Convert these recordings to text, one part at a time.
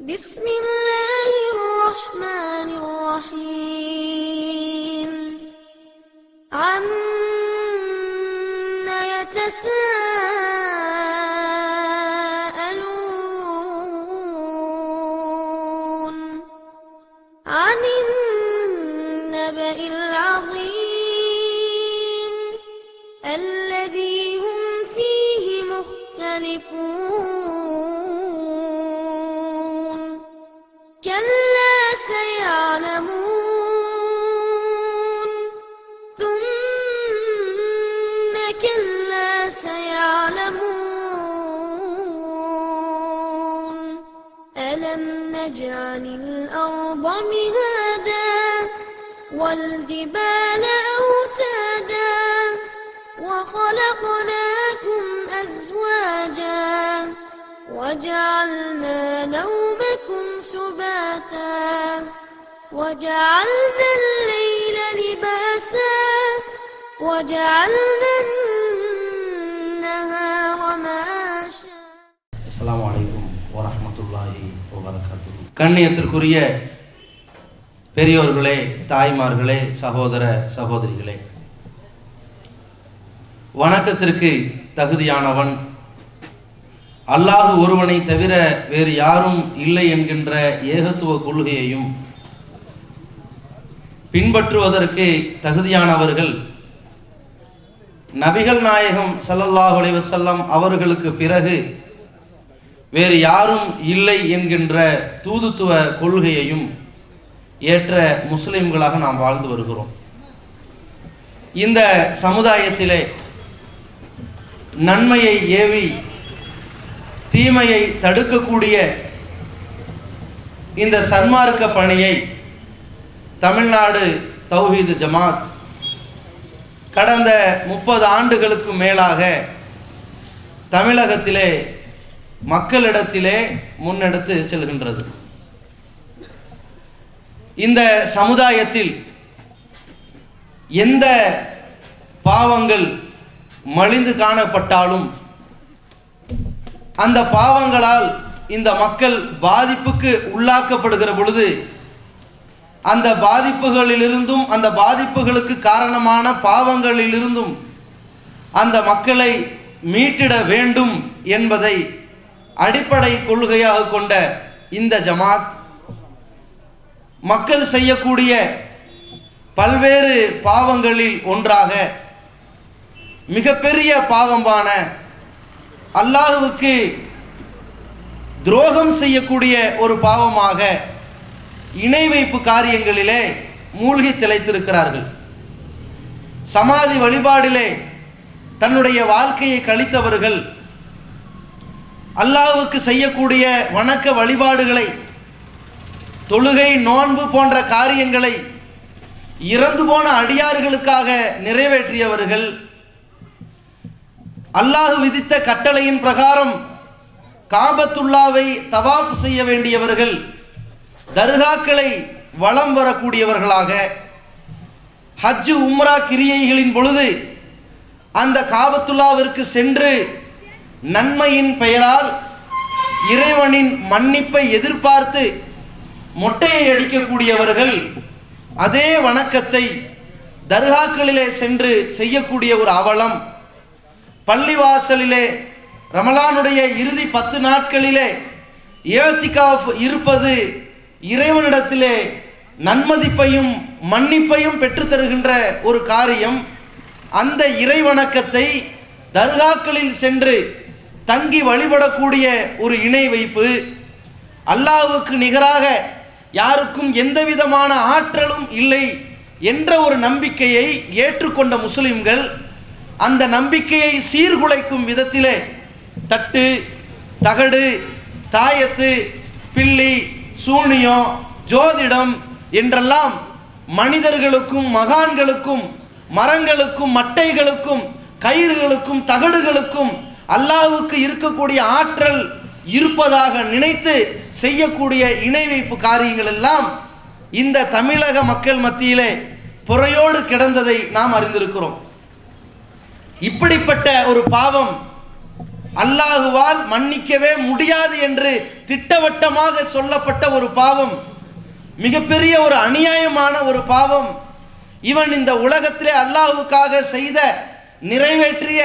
بسم الله الرحمن الرحيم عما يتساءلون عن النبأ العظيم الذي هم فيه مختلفون كلا سيعلمون ثم كلا سيعلمون ألم نجعل الأرض مهادا والجبال أوتادا وخلقناكم أزواجا وجعلنا نومكم سباتا وجعلنا الليل لباسا وجعلنا النهار معاشا. அஸ்ஸலாமு அலைக்கும் வரஹ்மத்துல்லாஹி வபரகாத்துஹு. கண்ணியத்திற்குரிய பெரியோர்களே, தாய்மார்களே, சகோதர சகோதரிகளே, வணக்கத்திற்கு தகுதியானவன் அல்லாஹ் ஒருவனை தவிர வேறு யாரும் இல்லை என்கின்ற ஏகத்துவ கொள்கையையும் பின்பற்றுவதற்கு தகுதியானவர்கள் நபிகள் நாயகம் ஸல்லல்லாஹு அலைஹி வஸல்லம் அவர்களுக்கு பிறகு வேறு யாரும் இல்லை என்கின்ற தூதுத்துவ கொள்கையையும் ஏற்ற முஸ்லிம்களாக நாம் வாழ்ந்து வருகிறோம். இந்த சமுதாயத்திலே நன்மையை ஏவி தீமையை தடுக்கக்கூடிய இந்த சன்மார்க்க பணியை தமிழ்நாடு தௌஹீத் ஜமாத் கடந்த 30 ஆண்டுகளுக்கு மேலாக தமிழகத்திலே மக்களிடத்திலே முன்னெடுத்து செல்கின்றது. இந்த சமுதாயத்தில் எந்த பாவங்கள் மலிந்து காணப்பட்டாலும் அந்த பாவங்களால் இந்த மக்கள் பாதிப்புக்கு உள்ளாக்கப்படுகிற பொழுது அந்த பாதிப்புகளிலிருந்தும் அந்த பாதிப்புகளுக்கு காரணமான பாவங்களிலிருந்தும் அந்த மக்களை மீட்டிட வேண்டும் என்பதை அடிப்படை கொள்கையாக கொண்ட இந்த ஜமாத் மக்கள் செய்யக்கூடிய பல்வேறு பாவங்களில் ஒன்றாக மிகப்பெரிய பாவமான அல்லாஹ்வுக்கு துரோகம் செய்யக்கூடிய ஒரு பாவமாக இணை வைப்பு காரியங்களிலே மூழ்கி திளைத்திருக்கிறார்கள். சமாதி வழிபாடிலே தன்னுடைய வாழ்க்கையை கழித்தவர்கள் அல்லாஹ்வுக்கு செய்யக்கூடிய வணக்க வழிபாடுகளை, தொழுகை, நோன்பு போன்ற காரியங்களை இறந்து போன அடியார்களுக்காக நிறைவேற்றியவர்கள், அல்லாஹ் விதித்த கட்டளையின் பிரகாரம் காபத்துல்லாவை தவாப் செய்ய வேண்டியவர்கள், தர்காக்களை வலம் வரக்கூடியவர்களாக, ஹஜ் உம்ரா கிரியைகளின் பொழுது அந்த காபத்துல்லாவிற்கு சென்று நன்மையின் பெயரால் இறைவனின் மன்னிப்பை எதிர்பார்த்து மொட்டையை அடிக்கக்கூடியவர்கள் அதே வணக்கத்தை தர்காக்களிலே சென்று செய்யக்கூடிய ஒரு அவலம், பள்ளிவாசலிலே ரமலானுடைய இறுதி 10 நாட்களிலே இஅ்திகாஃப் இருப்பது இறைவனிடத்திலே நன்மதிப்பையும் மன்னிப்பையும் பெற்றுத்தருகின்ற ஒரு காரியம். அந்த இறை வணக்கத்தை தர்காக்களில் சென்று தங்கி வழிபடக்கூடிய ஒரு இணை வைப்பு, அல்லாஹ்வுக்கு நிகராக யாருக்கும் எந்த விதமான ஆற்றலும் இல்லை என்ற ஒரு நம்பிக்கையை ஏற்றுக்கொண்ட முஸ்லிம்கள் அந்த நம்பிக்கையை சீர்குலைக்கும் விதத்திலே தட்டு, தகடு, தாயத்து, பில்லி, சூனியம், ஜோதிடம் என்றெல்லாம் மனிதர்களுக்கும் மகான்களுக்கும் மரங்களுக்கும் மட்டைகளுக்கும் கயிறுகளுக்கும் தகடுகளுக்கும் அல்லாஹ்வுக்கு இருக்கக்கூடிய ஆற்றல் இருப்பதாக நினைத்து செய்யக்கூடிய இணை வைப்பு காரியங்கள் எல்லாம் இந்த தமிழக மக்கள் மத்தியிலே புறையோடு கிடந்ததை நாம் அறிந்திருக்கிறோம். இப்படிப்பட்ட ஒரு பாவம் அல்லாஹுவால் மன்னிக்கவே முடியாது என்று திட்டவட்டமாக சொல்லப்பட்ட ஒரு பாவம், மிகப்பெரிய ஒரு அநியாயமான ஒரு பாவம். இவன் இந்த உலகத்திலே அல்லாஹுக்காக செய்த நிறைவேற்றிய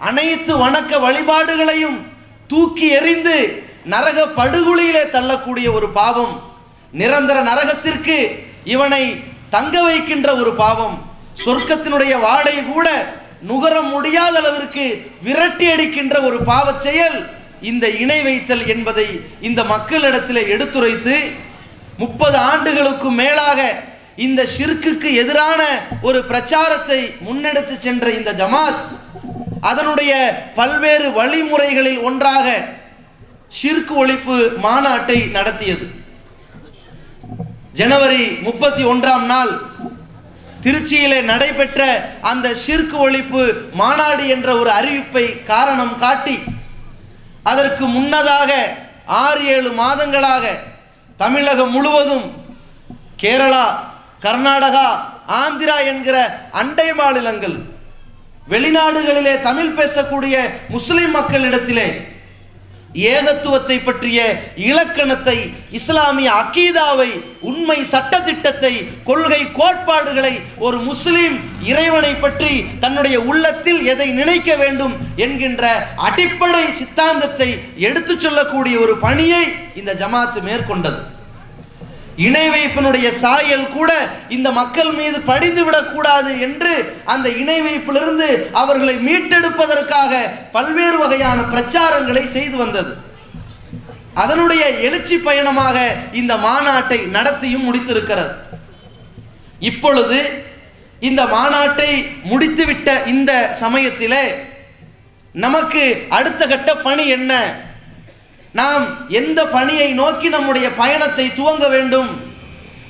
அனைத்து வணக்க வழிபாடுகளையும் தூக்கி எறிந்து நரக படுகொலியிலே தள்ளக்கூடிய ஒரு பாவம், நிரந்தர நரகத்திற்கு இவனை தங்க வைக்கின்ற ஒரு பாவம், சொர்க்கத்தினுடைய வாடை கூட நுகர முடியாத அளவிற்கு விரட்டி அடிக்கின்ற ஒரு பாவச் செயல் இந்த இணை வைத்தல் என்பதை இந்த மக்களிடத்தில் எடுத்துரைத்து 30 ஆண்டுகளுக்கு மேலாக இந்த ஷிர்க்குக்கு எதிரான ஒரு பிரச்சாரத்தை முன்னெடுத்து சென்ற இந்த ஜமாத் அதனுடைய பல்வேறு வழிமுறைகளில் ஒன்றாக ஷிர்க் ஒழிப்பு மாநாட்டை நடத்தியது. ஜனவரி 31ஆம் நாள் திருச்சியிலே நடைபெற்ற அந்த ஷிர்க் ஒழிப்பு மாநாடு என்ற ஒரு அறிவிப்பை காரணம் காட்டி அதற்கு முன்னதாக 6-7 மாதங்களாக தமிழகம் முழுவதும் கேரளா, கர்நாடகா, ஆந்திரா என்கிற அண்டை மாநிலங்கள், வெளிநாடுகளிலே தமிழ் பேசக்கூடிய முஸ்லிம் மக்களிடத்திலே ஏகத்துவத்தை பற்றிய இலக்கணத்தை, இஸ்லாமிய அகீதாவை, உண்மை சட்டத்திட்டத்தை, கொள்கை கோட்பாடுகளை, ஒரு முஸ்லிம் இறைவனை பற்றி தன்னுடைய உள்ளத்தில் எதை நினைக்க வேண்டும் என்கின்ற அடிப்படை சித்தாந்தத்தை எடுத்து சொல்லக்கூடிய ஒரு பணியை இந்த ஜமாத் மேற்கொண்டது. இணை வைப்பினுடைய சாயல் கூட இந்த மக்கள் மீது படிந்து விடக்கூடாது என்று அந்த இணை வைப்பிலிருந்து அவர்களை மீட்டெடுப்பதற்காக பல்வேறு வகையான பிரச்சாரங்களை செய்து வந்தது. அதனுடைய எழுச்சி பயணமாக இந்த மாநாட்டை நடத்தியும் முடித்திருக்கிறது. இப்பொழுது இந்த மாநாட்டை முடித்துவிட்ட இந்த சமயத்திலே நமக்கு அடுத்த கட்ட பணி என்ன, நாம் எந்த பணியை நோக்கி நம்முடைய பயணத்தை துவங்க வேண்டும்,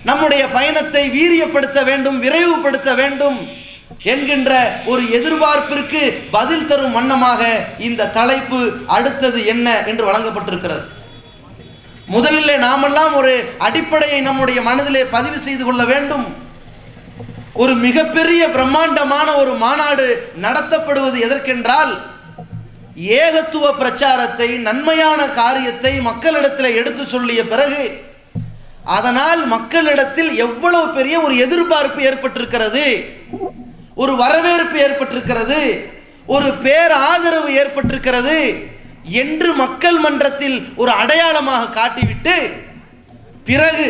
நம்முடைய பயணத்தை வீரியப்படுத்த வேண்டும், விரைவுபடுத்த வேண்டும் என்கின்ற ஒரு எதிர்பார்ப்பிற்கு பதில் தரும் வண்ணமாக இந்த தலைப்பு அடுத்தது என்ன என்று வழங்கப்பட்டிருக்கிறது. முதலிலே நாமெல்லாம் ஒரு அடிப்படையை நம்முடைய மனதிலே பதிவு செய்து கொள்ள வேண்டும். ஒரு மிகப்பெரிய பிரம்மாண்டமான ஒரு மாநாடு நடத்தப்படுவது எதற்கென்றால், ஏகத்துவ பிரச்சாரத்தை, நன்மையான காரியத்தை மக்களிடத்தில் எடுத்து சொல்லிய பிறகு அதனால் மக்களிடத்தில் எவ்வளவு பெரிய ஒரு எதிர்பார்ப்பு ஏற்பட்டிருக்கிறது, ஒரு வரவேற்பு ஏற்பட்டிருக்கிறது, ஒரு பேர் ஆதரவு ஏற்பட்டிருக்கிறது என்று மக்கள் மன்றத்தில் ஒரு அடையாளமாக காட்டிவிட்டு பிறகு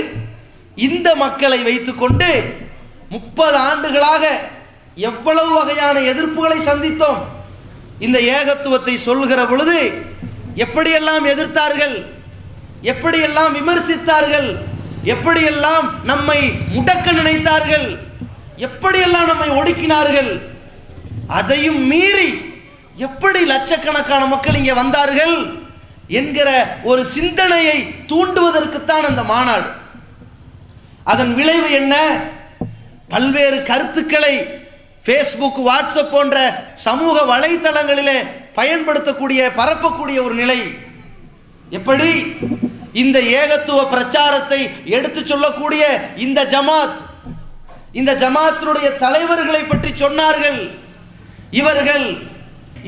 இந்த மக்களை வைத்துக்கொண்டு 30 ஆண்டுகளாக எவ்வளவு வகையான எதிர்ப்புகளை சந்தித்தோம். இந்த ஏகத்துவத்தை சொல்கிற பொழுது எப்படியெல்லாம் எதிர்த்தார்கள், எப்படியெல்லாம் விமர்சித்தார்கள், எப்படியெல்லாம் நம்மை முடக்க நினைத்தார்கள், எப்படியெல்லாம் நம்மை ஒடுக்கினார்கள். அதையும் மீறி எப்படி லட்சக்கணக்கான மக்கள் இங்கே வந்தார்கள் என்கிற ஒரு சிந்தனையை தூண்டுவதற்குத்தான் அந்த மாநாடு. அதன் விளைவு என்ன? பல்வேறு கருத்துக்களை ஃபேஸ்புக், வாட்ஸ்அப் போன்ற சமூக வலைத்தளங்களிலே பயன்படுத்தக்கூடிய, பரப்பக்கூடிய ஒரு நிலை. எப்படி இந்த ஏகத்துவ பிரச்சாரத்தை எடுத்து சொல்லக்கூடிய இந்த ஜமாத்தினுடைய தலைவர்களை பற்றி சொன்னார்கள். இவர்கள்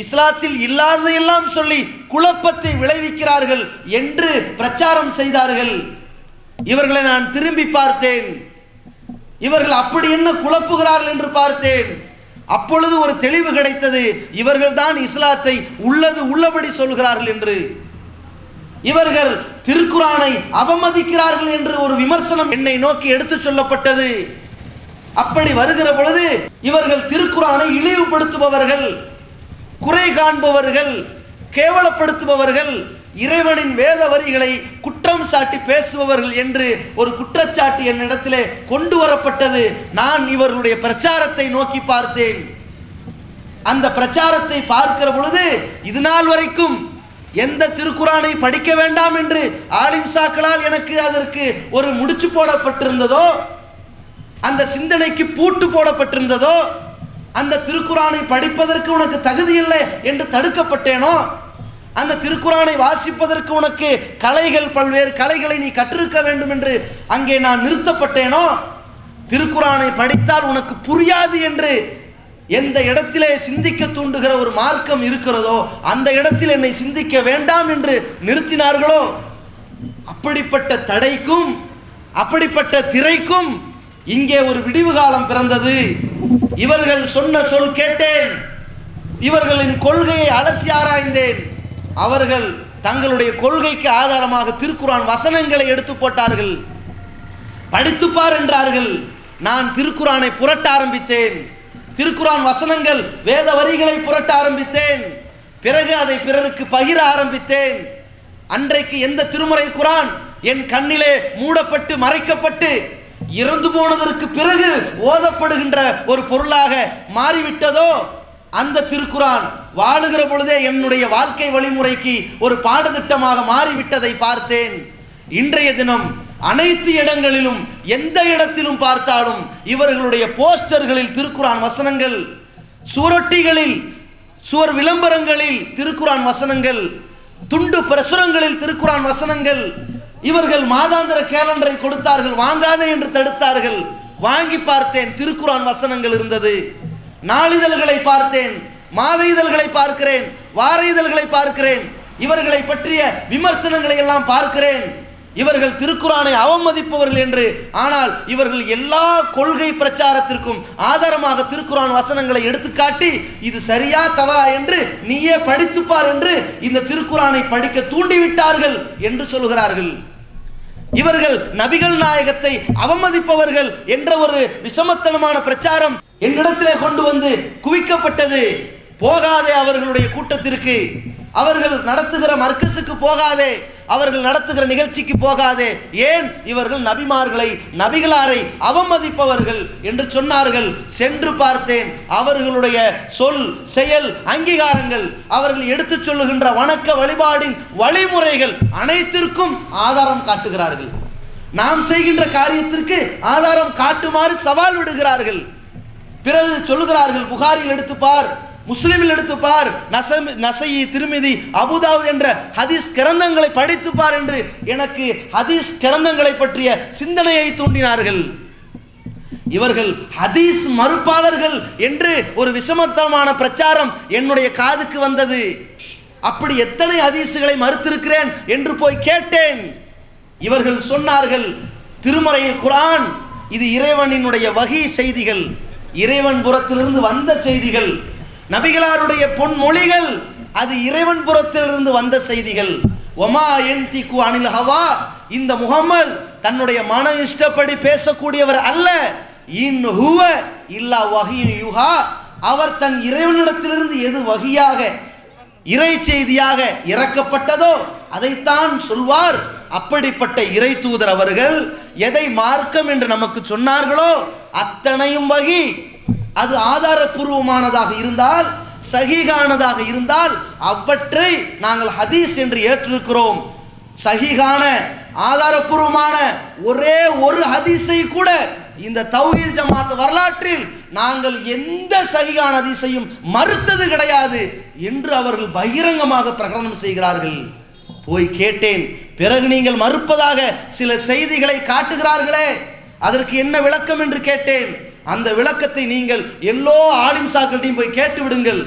இஸ்லாத்தில் இல்லாததையெல்லாம் சொல்லி குழப்பத்தை விளைவிக்கிறார்கள் என்று பிரச்சாரம் செய்தார்கள். இவர்களை நான் திரும்பி பார்த்தேன், இவர்கள் அப்படி என்ன குழப்புகிறார்கள் என்று பார்த்தேன். அப்பொழுது ஒரு தெளிவு கிடைத்தது, இவர்கள் தான் இஸ்லாத்தை உள்ளது உள்ளபடி சொல்கிறார்கள் என்று. இவர்கள் திருக்குரானை அவமதிக்கிறார்கள் என்று ஒரு விமர்சனம் என்னை நோக்கி எடுத்து சொல்லப்பட்டது. அப்படி வருகிற பொழுது இவர்கள் திருக்குரானை இழிவுபடுத்துபவர்கள், குறை காண்பவர்கள், கேவலப்படுத்துபவர்கள், இறைவனின் வேத வரிகளை குற்றம் சாட்டி பேசுபவர்கள் என்று ஒரு குற்றச்சாட்டு என்னிடத்திலே கொண்டு வரப்பட்டது. நான் இவர்களுடைய பிரச்சாரத்தை நோக்கி பார்த்தேன். அந்த பிரச்சாரத்தை பார்க்கிற பொழுது இது நாள் வரைக்கும் எந்த திருக்குரானை படிக்க வேண்டாம் என்று ஆலிம்சாக்களால் எனக்கு அதற்கு ஒரு முடிச்சு போடப்பட்டிருந்ததோ, அந்த சிந்தனைக்கு பூட்டு போடப்பட்டிருந்ததோ, அந்த திருக்குரானை படிப்பதற்கு உனக்கு தகுதி இல்லை என்று தடுக்கப்பட்டேனோ, அந்த திருக்குரானை வாசிப்பதற்கு உனக்கு கலைகள், பல்வேறு கலைகளை நீ கற்றிருக்க வேண்டும் என்று அங்கே நான் நிறுத்தப்பட்டேனோ, திருக்குரானை படித்தால் உனக்கு புரியாது என்று எந்த இடத்திலே சிந்திக்க தூண்டுகிற ஒரு மார்க்கம் இருக்கிறதோ அந்த இடத்தில் என்னை சிந்திக்க வேண்டாம் என்று நிறுத்தினார்களோ, அப்படிப்பட்ட தடைக்கும் அப்படிப்பட்ட திரைக்கும் இங்கே ஒரு விடிவு காலம் பிறந்தது. இவர்கள் சொன்ன சொல் கேட்டேன், இவர்களின் கொள்கையை அலசி ஆராய்ந்தேன். அவர்கள் தங்களுடைய கொள்கைக்கு ஆதாரமாக திருக்குர்ஆன் வசனங்களை எடுத்து போட்டார்கள். படித்துப்பார் என்றார்கள். நான் திருக்குர்ஆனை புரட்ட ஆரம்பித்தேன். திருக்குர்ஆன் வசனங்கள் வேத வரிகளை புரட்ட ஆரம்பித்தேன். பிறகு அதை பிறருக்கு பகிர ஆரம்பித்தேன். அன்றைக்கு எந்த திருமுறை குர்ஆன் என் கண்ணிலே மூடப்பட்டு மறைக்கப்பட்டு இறந்து போனதற்கு பிறகு ஓதப்படுகின்ற ஒரு பொருளாக மாறிவிட்டதோ, அந்த திருக்குர்ஆன் வாழுகிற பொழுதே என்னுடைய வாழ்க்கை வழிமுறைக்கு ஒரு பாடத்திட்டமாக மாறிவிட்டதை பார்த்தேன். இன்றைய தினம் அனைத்து இடங்களிலும் எந்த இடத்திலும் பார்த்தாலும் இவர்களுடைய போஸ்டர்களில் திருக்குர்ஆன் வசனங்கள், சுவரொட்டிகளில் சுவர் விளம்பரங்களில் திருக்குர்ஆன் வசனங்கள், துண்டு பிரசுரங்களில் திருக்குர்ஆன் வசனங்கள். இவர்கள் மாதாந்திர கேலண்டரை கொடுத்தார்கள், வாங்காதே என்று தடுத்தார்கள். வாங்கி பார்த்தேன், திருக்குர்ஆன் வசனங்கள் இருந்தது. நாளிதழ்களை பார்த்தேன், மாத இதழ்களை பார்க்கிறேன், வார இதழ்களை பார்க்கிறேன். இவர்களை பற்றிய விமர்சனங்களை எல்லாம் பார்க்கிறேன். இவர்கள் திருக்குர்ஆனை அவமதிப்பவர்கள் என்று. ஆனால் இவர்கள் எல்லா கொள்கை பிரச்சாரத்திற்கும் ஆதாரமாக திருக்குர்ஆன் வசனங்களை எடுத்துக்காட்டி இது சரியா தவறா என்று நீயே படித்துப்பார் என்று இந்த திருக்குர்ஆனை படிக்க தூண்டிவிட்டார்கள் என்று சொல்கிறார்கள். இவர்கள் நபிகள் நாயகத்தை அவமதிப்பவர்கள் என்ற ஒரு விஷமத்தனமான பிரச்சாரம் என்னிடத்திலே கொண்டு வந்து குவிக்கப்பட்டது. போகாதே அவர்களுடைய கூட்டத்திற்கு, அவர்கள் நடத்துகிற மர்கஸுக்கு போகாதே, அவர்கள் நடத்துகிற நிகழ்ச்சிக்கு போகாதே. ஏன்? இவர்கள் நபிமார்களை நபிகளாரை அவமதிப்பவர்கள் என்று சொன்னார்கள். சென்று பார்த்தேன், அவர்களுடைய சொல் செயல் அங்கீகாரங்கள், அவர்கள் எடுத்து சொல்லுகின்ற வணக்க வழிபாடின் வழிமுறைகள் அனைத்திற்கும் ஆதாரம் காட்டுகிறார்கள். நாம் செய்கின்ற காரியத்திற்கு ஆதாரம் காட்டுமாறு சவால் விடுகிறார்கள். பிறகு சொல்லுகிறார்கள், புகாரில் எடுத்து பார், முஸ்லிமில் எடுத்து பார், நசை, திருமிதி, அபுதாவுத் என்ற ஹதீஸ் கிரந்தங்களை படித்து பார் என்று எனக்கு ஹதீஸ் கிரந்தங்களை பற்றிய சிந்தனையை தூண்டினார்கள். இவர்கள் ஹதீஸ் மறுப்பாளர்கள் என்று ஒரு விஷமத்தனமான பிரச்சாரம் என்னுடைய காதுக்கு வந்தது. அப்படி எத்தனை ஹதீஸுகளை மறுத்திருக்கிறேன் என்று போய் கேட்டேன். இவர்கள் சொன்னார்கள், திருமறையில் குர்ஆன் இது இறைவனினுடைய வஹி செய்திகள், இறைவன் புறத்திலிருந்து வந்த செய்திகள், நபிகளாருடைய பொன்மொழிகள் அது இறைவன் புறத்திலிருந்து வந்த செய்திகள். ஒமா யன்திகு அனில் ஹவா, இந்த முஹம்மது தன்னுடைய மன இஷ்டப்படி பேசக்கூடியவர் அல்ல. இன் ஹுவ இல்லா வஹி யுஹா, அவர் தன் இறைவனிடத்திலிருந்து எது வஹியாக இறை செய்தியாக இறக்கப்பட்டதோ அதைத்தான் சொல்வார். அப்படிப்பட்ட இறை தூதர் அவர்கள் எதை மார்க்கம் என்று நமக்கு சொன்னார்களோ அத்தனையும் வகி, அது ஆதாரபூர்வமானதாக இருந்தால், சஹீஹானதாக இருந்தால் அவற்றை நாங்கள் ஹதீஸ் என்று ஏற்றிருக்கிறோம். சஹீஹான ஆதாரபூர்வமான ஒரே ஒரு ஹதீஸை கூட இந்த தௌஹீத் ஜமாத் வரலாற்றில் நாங்கள் எந்த சஹீஹான ஹதீஸையும் மறுத்தது கிடையாது என்று அவர்கள் பகிரங்கமாக பிரகடனம் செய்கிறார்கள். போய் கேட்டேன். பிறகு நீங்கள் மறுப்பதாக சில செய்திகளை காட்டுகிறார்களே, அதற்கு என்ன விளக்கம் என்று கேட்டேன். அந்த விளக்கத்தை நீங்கள் எல்லோ ஆலிம் சாக்கள்டையும் போய் கேட்டு விடுங்கள்,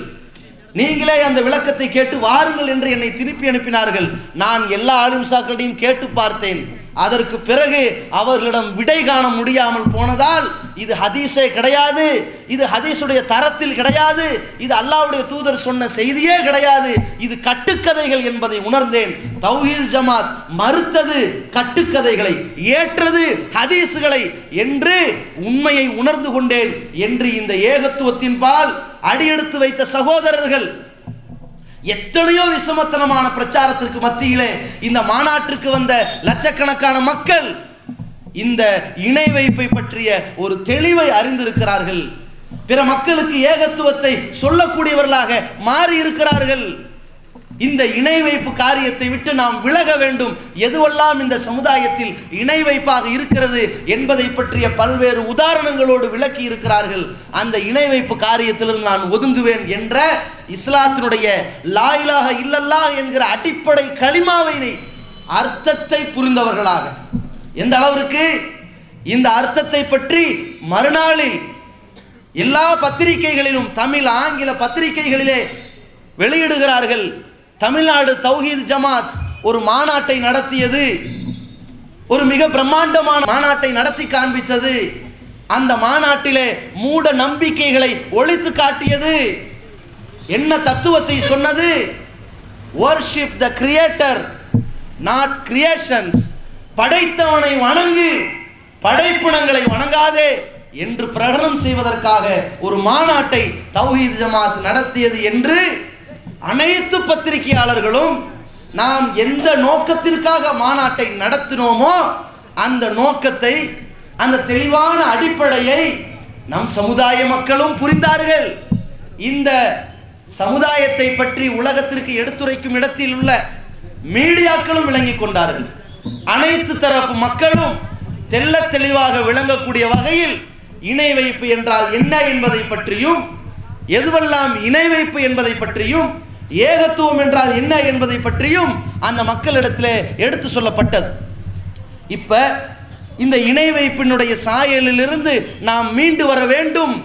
நீங்களே அந்த விளக்கத்தை கேட்டு வாருங்கள் என்று என்னை திருப்பி அனுப்பினார்கள். நான் எல்லா ஆலிம் சாக்கள்டையும் கேட்டு பார்த்தேன். அதற்கு பிறகு அவர்களிடம் விடை காண முடியாமல் போனதால் இது ஹதீஸே கிடையாது, இது ஹதீஸுடைய தரத்தில் கிடையாது, இது அல்லாஹ்வுடைய தூதர் சொன்ன செய்தியே கிடையாது, இது கட்டுக்கதைகள் என்பதை உணர்ந்தேன். தௌஹீத் ஜமாத் மறுத்தது கட்டுக்கதைகளை, ஏற்றது ஹதீஸுகளை என்று உண்மையை உணர்ந்து கொண்டேன் என்று இந்த ஏகத்துவத்தின் பால் அடியெடுத்து வைத்த சகோதரர்கள் எத்தனையோ விஷமத்தனமான பிரச்சாரத்திற்கு மத்தியிலே இந்த மாநாட்டிற்கு வந்த லட்சக்கணக்கான மக்கள் இந்த இணை வைப்பை பற்றிய ஒரு தெளிவை அறிந்திருக்கிறார்கள். பிற மக்களுக்கு ஏகத்துவத்தை சொல்லக்கூடியவர்களாக மாறி இருக்கிறார்கள். இந்த இணை வைப்பு காரியத்தை விட்டு நாம் விலக வேண்டும். எதுவெல்லாம் இந்த சமுதாயத்தில் இணை வைப்பாக இருக்கிறது என்பதை பற்றிய பல்வேறு உதாரணங்களோடு விளக்கி இருக்கிறார்கள். அந்த இணை வைப்பு காரியத்திலிருந்து நான் ஒதுங்குவேன் என்ற இஸ்லாத்தினுடைய லா இலாஹ இல்லல்லாஹ் என்கிற அடிப்படை கலிமாவை அர்த்தத்தை புரிந்தவர்களாக, எந்த அளவிற்கு இந்த அர்த்தத்தை பற்றி மறுநாளில் எல்லா பத்திரிகைகளிலும், தமிழ் ஆங்கில பத்திரிகைகளிலே வெளியிடுகிறார்கள். தமிழ்நாடு தௌஹீத் ஜமாத் ஒரு மாநாட்டை நடத்தியது, ஒரு மிக பிரம்மாண்டமான மாநாட்டை நடத்தி காண்பித்தது. அந்த மாநாட்டிலே மூட நம்பிக்கைகளை ஒழித்து காட்டியது. என்ன தத்துவத்தை சொன்னது? worship the creator not creations. படைத்தவனை வணங்கு, படைப்பினங்களை வணங்காதே என்று பிரகடனம் செய்வதற்காக ஒரு மாநாட்டை தௌஹீத் ஜமாத் நடத்தியது என்று அனைத்து பத்திரிகையாளர்களும் நாம் எந்த நோக்கத்திற்காக மாநாட்டை நடத்தினோமோ அந்த நோக்கத்தை, அந்த தெளிவான அடிப்படையை நம் சமுதாய மக்களும் புரிந்தார்கள். இந்த சமுதாயத்தை பற்றி உலகத்திற்கு எடுத்துரைக்கும் இடத்தில் உள்ள மீடியாக்களும் விளங்கிக் கொண்டார்கள். அனைத்து தரப்பு மக்களும் தெள்ள தெளிவாக விளங்கக்கூடிய வகையில் இணை வைப்பு என்றால் என்ன என்பதை பற்றியும், எதுவெல்லாம் இணை வைப்பு என்பதை பற்றியும், ஏகத்துவம் என்றால் என்ன என்பதை பற்றியும் அந்த மக்களிடத்தில் எடுத்து சொல்லப்பட்டது. இப்ப இந்த இணை வைப்பினுடைய சாயலிலிருந்து நாம் மீண்டு வர வேண்டும்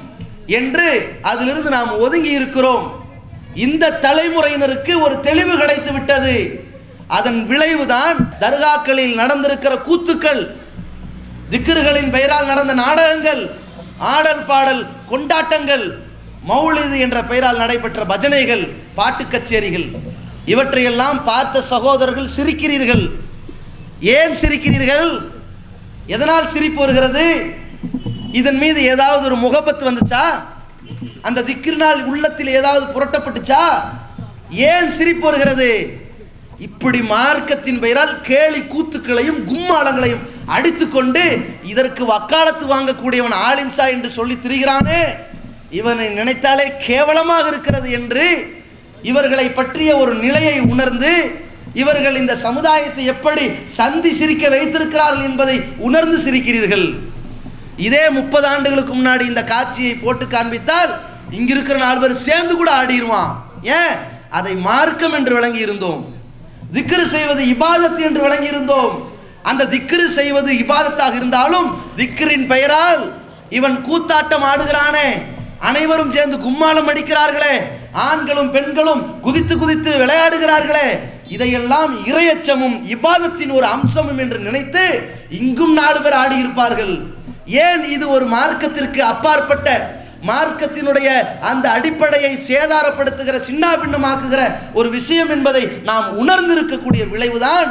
என்று அதிலிருந்து நாம் ஒதுங்கி இருக்கிறோம். இந்த தலைமுறையினருக்கு ஒரு தெளிவு கிடைத்து விட்டது. அதன் விளைவுதான் தர்காக்களில் நடந்திருக்கிற கூத்துக்கள், திக்ருகளின் பெயரால் நடந்த நாடகங்கள், ஆடல் பாடல் கொண்டாட்டங்கள், மௌலிது என்ற பெயரால் நடைபெற்ற பஜனைகள், பாட்டு கச்சேரிகள், இவற்றையெல்லாம் பார்த்த சகோதரர்கள் சிரிக்கிறீர்கள். ஏன் சிரிக்கிறீர்கள்? எதனால் சிரிப்பு வருகிறது? இதன் மீது ஏதாவது ஒரு முகபத் வந்துச்சா? அந்த திக்ரினால் உள்ளத்தில் ஏதாவது புரட்டப்பட்டுச்சா? ஏன் சிரிப்பு வருகிறது? இப்படி மார்க்கத்தின் பெயரால் கேலி கூத்துக்களையும் கும்மாளங்களையும் அடித்துக்கொண்டு இதற்கு வக்காலத்து வாங்கக்கூடியவன் ஆலிம்சா என்று சொல்லி திரிகிறானே, இவனை நினைத்தாலே கேவலமாக இருக்கிறது என்று இவர்களை பற்றிய ஒரு நிலையை உணர்ந்து இவர்கள் இந்த சமுதாயத்தை எப்படி சந்தி சிரிக்க வைத்திருக்கிறார்கள் என்பதை உணர்ந்து சிரிக்கிறீர்கள். இதே 30 ஆண்டுகளுக்கு முன்னாடி இந்த காட்சியை போட்டு காண்பித்தால் இங்கிருக்கிற 4 பேர் சேர்ந்து கூட ஆடிடுவான். ஏன்? அதை மார்க்கம் என்று விளங்கி இருந்தோம். திக்ரு செய்வது இபாதத் என்று விளங்கி இருந்தோம். அந்த திக்ரு செய்வது இபாதத்தாக இருந்தாலும் திக்ரின் பெயரால் இவன் கூத்தாட்டம் ஆடுகிறானே, அனைவரும் சேர்ந்து கும்மாளம் அடிக்கிறார்களே, ஆண்களும் பெண்களும் குதித்து குதித்து விளையாடுகிறார்களே, இதையெல்லாம் இறையச்சமும் இபாதத்தின் ஒரு அம்சமும் என்று நினைத்து இங்கும் 4 பேர் ஆடி இருப்பார்கள். ஏன்? இது ஒரு மார்க்கத்திற்கு அப்பாற்பட்ட, மார்க்கத்தினுடைய அந்த அடிப்படையை சேதாரப்படுத்துகிற, சின்னாபின்னமாக்குகிற ஒரு விஷயம் என்பதை நாம் உணர்ந்திருக்கக்கூடிய விளைவுதான்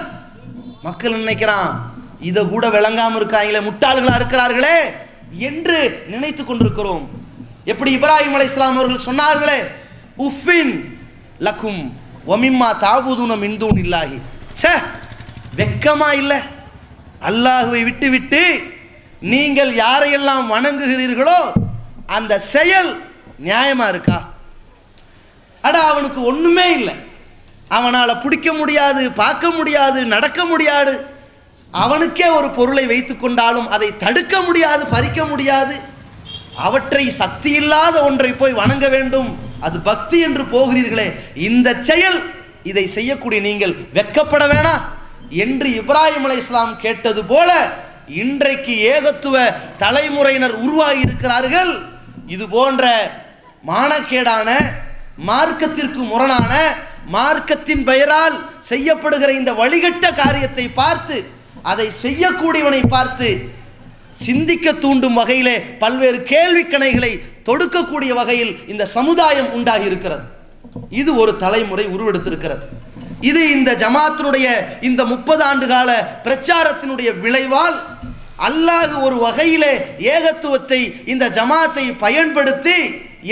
மக்கள் நினைக்கிறான், இதை கூட விளங்காம இருக்காங்களே, முட்டாள்களா இருக்கிறார்களே என்று நினைத்து கொண்டிருக்கிறோம். எப்படி இப்ராஹிம் அலைஹிஸ்ஸலாம் அவர்கள் சொன்னார்களே, உஃபின் லக்கும் வமிம்மா தாபுதுன மின் தூனில்லாஹி. ச்சே, வெக்கமா இல்லை? அல்லாஹ்வை விட்டு விட்டு நீங்கள் யாரையெல்லாம் வணங்குகிறீர்களோ அந்த செயல் நியாயமா இருக்கா? அட, அவனுக்கு ஒண்ணுமே இல்லை, அவனால் பிடிக்க முடியாது, பார்க்க முடியாது, நடக்க முடியாது, அவனுக்கே ஒரு பொருளை வைத்து கொண்டாலும் அதை தடுக்க முடியாது, பறிக்க முடியாது, அவற்றை சக்தி இல்லாத ஒன்றை போய் வணங்க வேண்டும், அது பக்தி என்று போகிறீர்களே, இந்த செயல், இதை செய்யக்கூடிய நீங்கள் வெட்கப்பட வேணாம் என்று இப்ராஹிம் அலைஹிஸ்ஸலாம் கேட்டது போல இன்றைக்கு ஏகத்துவ தலைமுறையினர் உருவாகி இருக்கிறார்கள். இது போன்ற மானக்கேடான, மார்க்கத்திற்கு முரணான, மார்க்கத்தின் பெயரால் செய்யப்படுகிற இந்த வழிகட்ட காரியத்தை பார்த்து, அதை செய்யக்கூடியவனை பார்த்து சிந்திக்க தூண்டும் வகையிலே பல்வேறு கேள்வி கணைகளை தொடுக்கக்கூடிய வகையில் இந்த சமுதாயம் உண்டாகி இருக்கிறது. இது ஒரு தலைமுறை உருவெடுத்திருக்கிறது. இது இந்த ஜமாத்தினுடைய இந்த 30 ஆண்டு கால பிரச்சாரத்தினுடைய விளைவால் அல்லாஹ் ஒரு வகையிலே ஏகத்துவத்தை இந்த ஜமாத்தை பயன்படுத்தி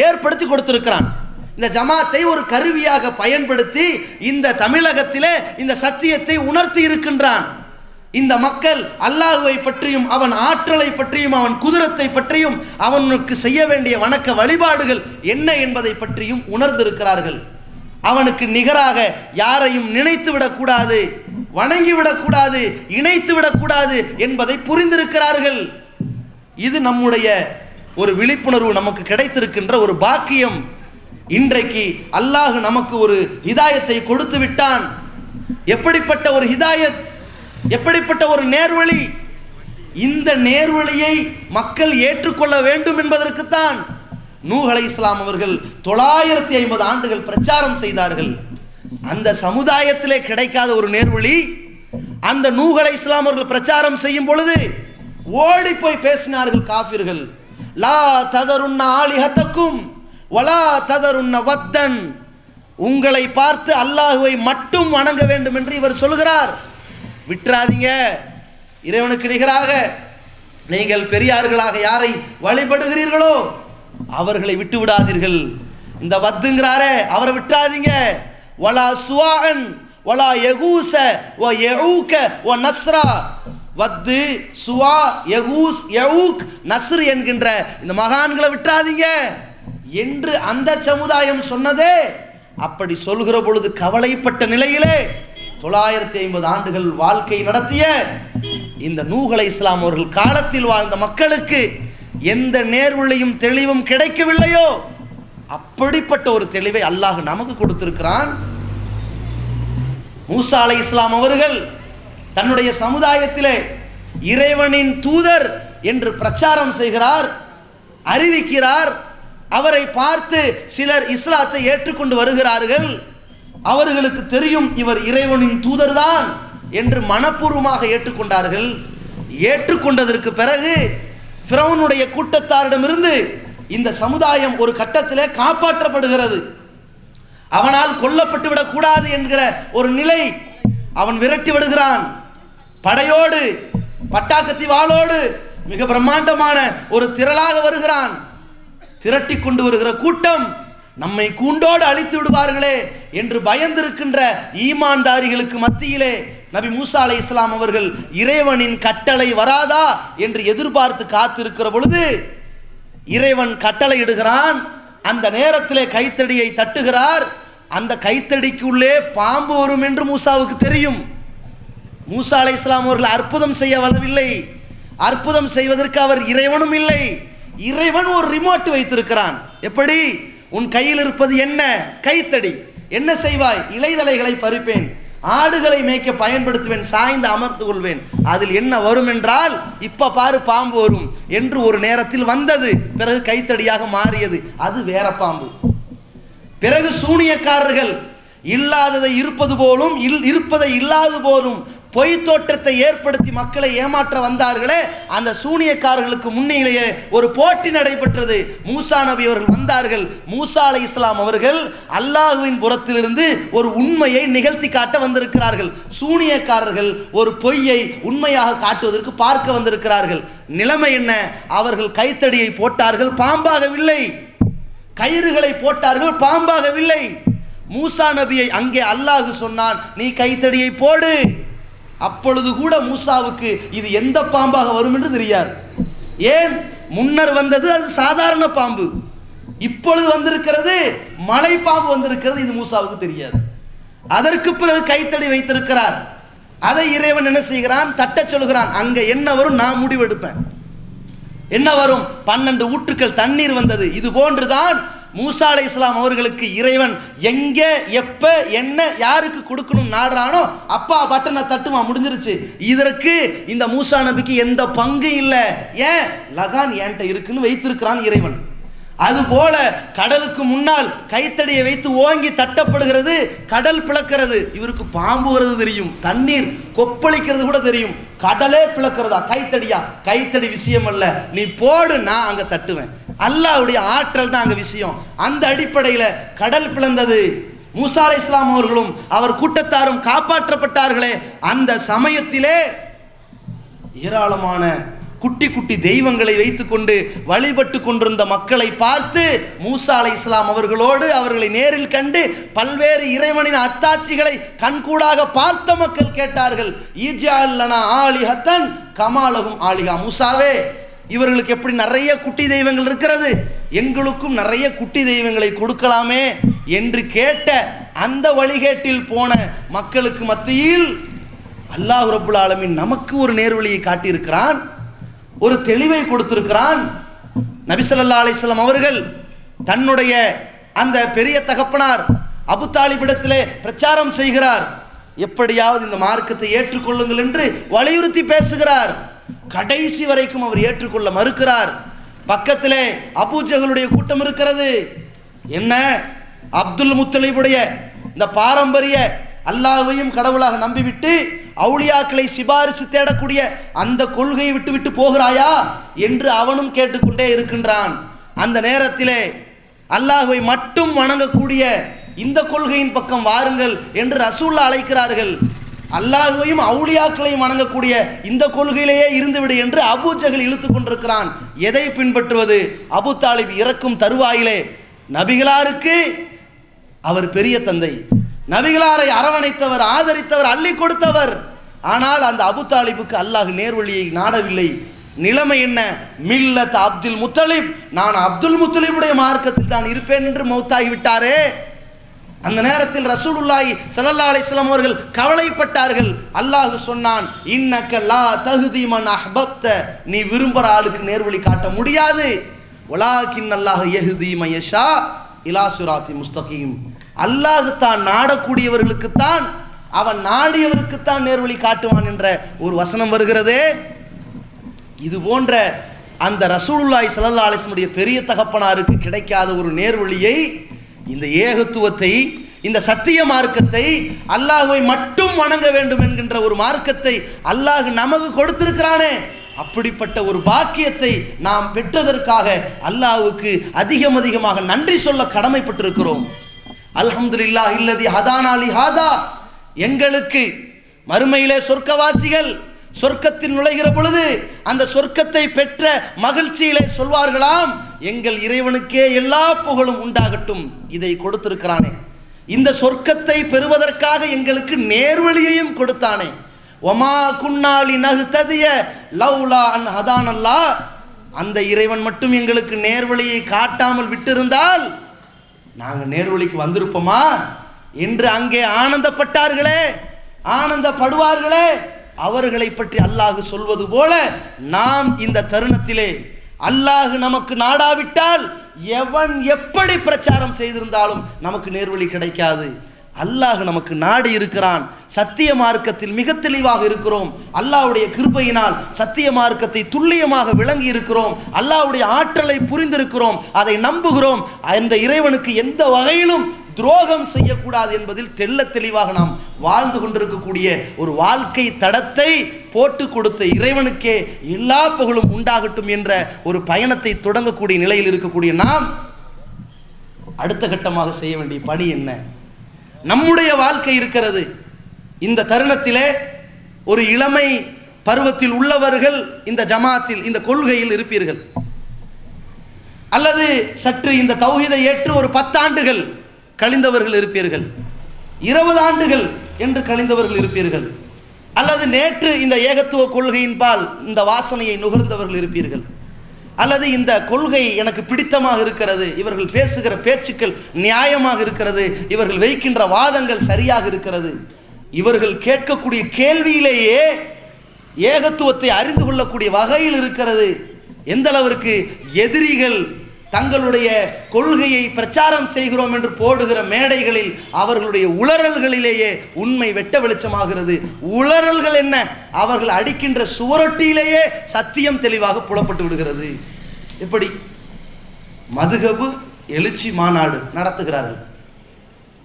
ஏற்படுத்தி கொடுத்திருக்கிறான். இந்த ஜமாத்தை ஒரு கருவியாக பயன்படுத்தி இந்த தமிழகத்திலே இந்த சத்தியத்தை உணர்த்தி இருக்கின்றான். இந்த மக்கள் அல்லாஹ்வை பற்றியும், அவன் ஆற்றலை பற்றியும், அவன் குதிரத்தை பற்றியும், அவனுக்கு செய்ய வேண்டிய வணக்க வழிபாடுகள் என்ன என்பதை பற்றியும் உணர்ந்திருக்கிறார்கள். அவனுக்கு நிகராக யாரையும் நினைத்து விடக்கூடாது, வணங்கி விடக்கூடாது, இணைத்து விடக்கூடாது என்பதை புரிந்திருக்கிறார்கள். இது நம்முடைய ஒரு விழிப்புணர்வு, நமக்கு கிடைத்திருக்கின்ற ஒரு பாக்கியம். இன்றைக்கு அல்லாஹ் நமக்கு ஒரு ஹிதாயத்தை கொடுத்து விட்டான். எப்படிப்பட்ட ஒரு ஹிதாயத், எப்படிப்பட்ட ஒரு நேர்வழி! இந்த நேர்வழியை மக்கள் ஏற்றுக்கொள்ள வேண்டும் என்பதற்குத்தான் நூஹ் அலைஹிஸ்ஸலாம் அவர்கள் 950 ஆண்டுகள் பிரச்சாரம் செய்தார்கள். அந்த சமுதாயத்திலே கிடைக்காத ஒரு நேர்வழி அந்த நூஹ் அலைஹிஸ்ஸலாம் அவர்கள் பிரச்சாரம் செய்யும் பொழுது ஓடி போய் பேசினார்கள் காஃபிர்கள். லா ததருன்ன ஆலிஹத்தக்கும் வலா ததருன்ன வத்தன், உங்களை பார்த்து அல்லாஹுவை மட்டும் வணங்க வேண்டும் என்று இவர் சொல்கிறார். விட்டுறாதீங்க, இறைவனுக்கு நிகராக நீங்கள் பெரியார்களாக யாரை வழிபடுகிறீர்களோ அவர்களை விட்டு விடாதீர்கள். இந்த வத்துங்கிறாரே அவரை விட்டுறாதீங்க. வலா சுவான் வலா யகூஸ வ யஊக வ நஸ்ரா, வத்து சுவா யகூஸ் யஊக் நஸ்ர் என்கின்ற இந்த மகான்களை விட்டுறாதீங்க என்று அந்த சமுதாயம் சொன்னதே. அப்படி சொல்கிற பொழுது கவலைப்பட்ட நிலையிலே 950 ஆண்டுகள் வாழ்க்கை நடத்திய இந்த நூஹ் அலைஹிஸ்ஸலாம் அவர்கள் காலத்தில் வாழ்ந்த மக்களுக்கு எந்த நேர்வழியும் தெளிவும் கிடைக்கவில்லையோ அப்படிப்பட்ட ஒரு தெளிவை அல்லாஹ் நமக்கு கொடுத்திருக்கிறான். மூசா அலைஹிஸ்ஸலாம் அவர்கள் தன்னுடைய சமுதாயத்திலே இறைவனின் தூதர் என்று பிரச்சாரம் செய்கிறார், அறிவிக்கிறார். அவரை பார்த்து சிலர் இஸ்லாத்தை ஏற்றுக்கொண்டு வருகிறார்கள். அவர்களுக்கு தெரியும் இவர் இறைவனின் தூதர்தான் என்று மனப்பூர்வமாக ஏற்றுக்கொண்டார்கள். ஏற்றுக்கொண்டதற்கு பிறகு ஃபிரௌனுடைய கூட்டத்தாரிடமிருந்து இந்த சமுதாயம் ஒரு கட்டத்திலே காப்பாற்றப்படுகிறது. அவனால் கொல்லப்பட்டு விடக்கூடாது என்கிற ஒரு நிலை. அவன் விரட்டி விடுகிறான். படையோடு பட்டாக்கத்தி வாளோடு மிக பிரம்மாண்டமான ஒரு திரளாக வருகிறான். திரட்டி கொண்டு வருகிற கூட்டம் நம்மை கூண்டோடு அழித்து விடுவார்களே என்று பயந்திருக்கின்ற ஈமான்தாரிகளுக்கு மத்தியிலே நபி மூசா அலைஹிஸ்ஸலாம் அவர்கள் இறைவனின் கட்டளை வராதா என்று எதிர்பார்த்து காத்திருக்கிற பொழுது இறைவன் கட்டளை இடுகிறான். அந்த நேரத்திலே கைத்தடியை தட்டுகிறார். அந்த கைத்தடிக்குள்ளே பாம்பு வரும் என்று மூசாவுக்கு தெரியும். மூசா அலைஹிஸ்ஸலாம் அவர்கள் அற்புதம் செய்ய வரவில்லை. அற்புதம் செய்வதற்கு அவர் இறைவனும் இல்லை. இறைவன் ஒரு ரிமோட் வைத்திருக்கிறான். எப்படி? உன் கையில் இருப்பது என்ன? கைத்தடி. என்ன செய்வாய்? இலைதலைகளை பறிப்பேன், ஆடுகளை மேய்க்க பயன்படுத்துவேன், சாய்ந்து அமர்ந்து கொள்வேன். அதில் என்ன வரும் என்றால் இப்ப பாரு பாம்பு வரும் என்று ஒரு நேரத்தில் வந்தது. பிறகு கைத்தடியாக மாறியது. அது வேற பாம்பு. பிறகு சூனியக்காரர்கள் இல்லாததை இருப்பது போலும் இருப்பதை இல்லாது போலும் பொய் தோற்றத்தை ஏற்படுத்தி மக்களை ஏமாற்ற வந்தார்களே, அந்த சூனியக்காரர்களுக்கு முன்னிலேயே ஒரு போட்டி நடைபெற்றது. மூசா நபி அவர்கள் வந்தார்கள். மூசா அலைஹிஸ்ஸலாம் அவர்கள் அல்லாஹ்வின் புறத்திலிருந்து ஒரு உண்மையை நிகழ்த்தி காட்ட வந்திருக்கிறார்கள். சூனியக்காரர்கள் ஒரு பொய்யை உண்மையாக காட்டுவதற்கு பார்க்க வந்திருக்கிறார்கள். நிலைமை என்ன? அவர்கள் கைத்தடியை போட்டார்கள், பாம்பாகவில்லை. கயிறுகளை போட்டார்கள், பாம்பாகவில்லை. மூசா நபியை அங்கே அல்லாஹ் சொன்னான், நீ கைத்தடியை போடு. அப்பொழுது கூட மூசாவுக்கு இது எந்த பாம்பாக வரும் என்று தெரியாது. ஏன்? முன்னர் வந்தது அது சாதாரண பாம்பு, இப்பொழுது வந்திருக்கிறது மலை பாம்பு வந்திருக்கிறது. இது மூசாவுக்கு தெரியாது. அதற்கு பிறகு கைத்தடி வைத்திருக்கிறார். அதை இறைவன் என்ன செய்கிறான்? தட்ட சொல்கிறான். அங்க என்ன வரும்? நான் முடிவெடுப்பேன். என்ன வரும்? 12 ஊற்றுக்கள் தண்ணீர் வந்தது. இது போன்றுதான் மூசா அலைஹிஸ்ஸலாம் அவர்களுக்கு இறைவன் எங்கே எப்ப என்ன யாருக்கு கொடுக்கணும் நாடுறானோ அப்பா பட்டனை தட்டுமா, முடிஞ்சிருச்சு. இதற்கு இந்த மூசா நபிக்கு எந்த பங்கு இல்லை. ஏன்? லகான் என்கிட்ட இருக்குன்னு வைத்திருக்கிறான் இறைவன். அதுபோல கடலுக்கு முன்னால் கைத்தடியை வைத்து ஓங்கி தட்டப்படுகிறது, கடல் பிளக்கிறது. இவருக்கு பாம்பு வருது தெரியும், தண்ணீர் கொப்பளிக்கிறது கூட தெரியும். கடலே பிளக்கிறதா? கைத்தடியா? கைத்தடி விஷயம் அல்ல, நீ போடு, நான் அங்க தட்டுவேன். அல்லாஹ்வுடைய ஆற்றல் தான் அங்க விஷயம். அந்த அடிப்படையில் கடல் பிளந்தது. மூசா அலைஹிஸ்ஸலாம் அவர்களும் அவர் கூட்டத்தாரும் காப்பாற்றப்பட்டார்களே. அந்த சமயத்திலே ஏராளமான குட்டி குட்டி தெய்வங்களை வைத்துக்கொண்டு வழிபட்டு கொண்டிருந்த மக்களை பார்த்து மூசா அலைஹிஸ்ஸலாம் அவர்களோடு அவர்களை நேரில் கண்டு பல்வேறு இறைவனின் அத்தாட்சிகளை கண்கூடாக பார்த்த மக்கள் கேட்டார்கள், ஈஜால் லனா ஆலிஹத்தன் கமாலகும் ஆலிஹா. மூசாவே, இவர்களுக்கு எப்படி நிறைய குட்டி தெய்வங்கள் இருக்கிறது, எங்களுக்கும் நிறைய குட்டி தெய்வங்களை கொடுக்கலாமே என்று கேட்ட அந்த வழிகேட்டில் போன மக்களுக்கு மத்தியில் அல்லாஹ் ரப்புல் ஆலமீன் நமக்கு ஒரு நேர்வழியை காட்டியிருக்கிறான், ஒரு தெளிவை கொடுத்திருக்கிறான். நபி ஸல்லல்லாஹு அலைஹி வஸல்லம் அவர்கள் தன்னுடைய அந்த பெரிய தகப்பனார் அபு தாலிபிடத்திலே பிரச்சாரம் செய்கிறார். எப்படியாவது இந்த மார்க்கத்தை ஏற்றுக்கொள்ளுங்கள் என்று வலியுறுத்தி பேசுகிறார். கடைசி வரைக்கும் அவர் ஏற்றுக்கொள்ள மறுக்கிறார். பக்கத்திலே அபூஜகளுடைய கூட்டம் இருக்கிறது. என்ன, அப்துல் முத்தலிபுடைய இந்த பாரம்பரிய அல்லாஹ்வையும் கடவுளாக நம்பிவிட்டு அவுலியாக்களை சிபாரிசு தேடக்கூடிய அந்த கொள்கையை விட்டு விட்டு போகிறாயா என்று அவனும் கேட்டுக்கொண்டே இருக்கின்றான். அந்த நேரத்திலே அல்லாஹ்வை மட்டும் வணங்கக்கூடிய இந்த கொள்கையின் பக்கம் வாருங்கள் என்று ரசூலுல்லாஹ் அழைக்கிறார்கள். அல்லாஹ்வையும் அவுலியாக்களையும் வணங்கக்கூடிய இந்த கொள்கையிலேயே இருந்துவிடு என்று அபூஜஹல் இழுத்து கொண்டிருக்கிறான். எதை பின்பற்றுவது? அபு தாலிப் இறக்கும் தருவாயிலே நபிகளாருக்கு அவர் பெரிய தந்தை, நபிகளாரை அரவணைத்தவர், ஆதரித்தவர், அள்ளி கொடுத்தவர். ஆனால் அந்த அபு தாலிபுக்கு அல்லாஹ் நேர்வழியை நாடவில்லை. நிலைமை என்ன? மில்லத் அப்துல் முத்தலிப், நான் அப்துல் முத்தலிபுடைய மார்க்கத்தில் தான் இருப்பேன் என்று மௌத்தாகிவிட்டாரே. அந்த நேரத்தில் ரசூலுல்லாஹி ஸல்லல்லாஹு அலைஹி வஸல்லம் அவர்கள் கவலைப்பட்டார்கள். அல்லாஹ் சொன்னான், இன்னக லா தஹ்தி மன் அஹ்பப்த, நீ விரும்புகிற ஆளுக்கு நேர்வழி காட்ட முடியாது. வலாக்கின் அல்லாஹ் யஹ்தி மன் யஷா இலா சிராத்தி முஸ்தகீம், அல்லாஹ் தான் நாடக்கூடியவர்களுக்குத்தான், அவன் நாடியவருக்குத்தான் நேர்வழி காட்டுவான் என்ற ஒரு வசனம் வருகிறதே. இது போன்ற அந்த ரசூலுல்லாஹி ஸல்லல்லாஹு அலைஹி வஸல்லம் பெரிய தகப்பனாருக்கு கிடைக்காத ஒரு நேர்வழியை, இந்த ஏகத்துவத்தை, இந்த சத்திய மார்க்கத்தை, அல்லாஹ்வை மட்டும் வணங்க வேண்டும் என்கின்ற ஒரு மார்க்கத்தை அல்லாஹ் நமக்கு கொடுத்திருக்கிறானே, அப்படிப்பட்ட ஒரு பாக்கியத்தை நாம் பெற்றதற்காக அல்லாஹ்வுக்கு அதிகமாக நன்றி சொல்ல கடமைப்பட்டிருக்கிறோம். அல்ஹம்துலில்லாஹ் இல்லதி ஹதானா லிஹாதா, எங்களுக்கு மறுமையிலே சொர்க்கவாசிகள் சொர்க்கத்தில் நுழைகிற பொழுது அந்த சொர்க்கத்தை பெற்ற மகிழ்ச்சியிலே சொல்வார்களாம், எங்கள் இறைவனுக்கே எல்லா புகழும் உண்டாகட்டும், இதை கொடுத்திருக்கிறானே, இந்த சொர்க்கத்தை பெறுவதற்காக எங்களுக்கு நேர்வழியையும் கொடுத்தானே. ஒமா குன்னாலி நஹ்ததிய லவ்லா அன் ஹதானல்லாஹ், அந்த இறைவன் மட்டும் எங்களுக்கு நேர்வழியை காட்டாமல் விட்டிருந்தால் நாங்கள் நேர்வழிக்கு வந்திருப்போமா என்று அங்கே ஆனந்தப்பட்டார்களே, ஆனந்தப்படுவார்களே. அவர்களை பற்றி அல்லாஹ் சொல்வது போல நாம் இந்த தருணத்திலே அல்லாஹ் நமக்கு நாடாவிட்டால் எவன் எப்படி பிரச்சாரம் செய்திருந்தாலும் நமக்கு நேர்வழி கிடைக்காது. அல்லாஹ் நமக்கு நாடி இருக்கிறான். சத்திய மார்க்கத்தில் மிக தெளிவாக இருக்கிறோம். அல்லாஹ்வுடைய கிருபையினால் சத்திய மார்க்கத்தை துல்லியமாக விளங்கி இருக்கிறோம். அல்லாஹ்வுடைய ஆற்றலை புரிந்திருக்கிறோம், அதை நம்புகிறோம். அந்த இறைவனுக்கு எந்த வகையிலும் துரோகம் செய்யக்கூடாது என்பதில் தெள்ள தெளிவாக நாம் வாழ்ந்து கொண்டிருக்கக்கூடிய ஒரு வாழ்க்கை தடத்தை போட்டு கொடுத்த இறைவனுக்கே எல்லா புகழும் உண்டாகட்டும் என்ற ஒரு பயணத்தை தொடங்கக்கூடிய நிலையில் இருக்கக்கூடிய நாம் அடுத்த கட்டமாக செய்ய வேண்டிய பணி என்ன? நம்முடைய வாழ்க்கை இருக்கிறது. இந்த தருணத்திலே ஒரு இளமை பருவத்தில் உள்ளவர்கள் இந்த ஜமாத்தில், இந்த கொள்கையில் இருப்பீர்கள். அல்லது சற்று இந்த தௌஹீதை ஏற்று ஒரு 10 ஆண்டுகள் கழிந்தவர்கள் இருப்பீர்கள், 20 ஆண்டுகள் என்று கழிந்தவர்கள் இருப்பீர்கள். அல்லது நேற்று இந்த ஏகத்துவ கொள்கையின் பால் இந்த வாசனையை நுகர்ந்தவர்கள் இருப்பீர்கள். அல்லது இந்த கொள்கை எனக்கு பிடித்தமாக இருக்கிறது, இவர்கள் பேசுகிற பேச்சுக்கள் நியாயமாக இருக்கிறது, இவர்கள் வைக்கின்ற வாதங்கள் சரியாக இருக்கிறது, இவர்கள் கேட்கக்கூடிய கேள்வியிலேயே ஏகத்துவத்தை அறிந்து கொள்ளக்கூடிய வகையில் இருக்கிறது. எந்த அளவிற்கு எதிரிகள் தங்களுடைய கொள்கையை பிரச்சாரம் செய்கிறோம் என்று போடுகிற மேடைகளில் அவர்களுடைய உளறல்களிலேயே உண்மை வெட்ட வெளிச்சமாகிறது. உளறல்கள் என்ன? அவர்கள் அடிக்கின்ற சுவரொட்டியிலேயே சத்தியம் தெளிவாக புலப்பட்டு விடுகிறது. எப்படி? மதுகபு எழுச்சி மாநாடு நடத்துகிறார்கள்.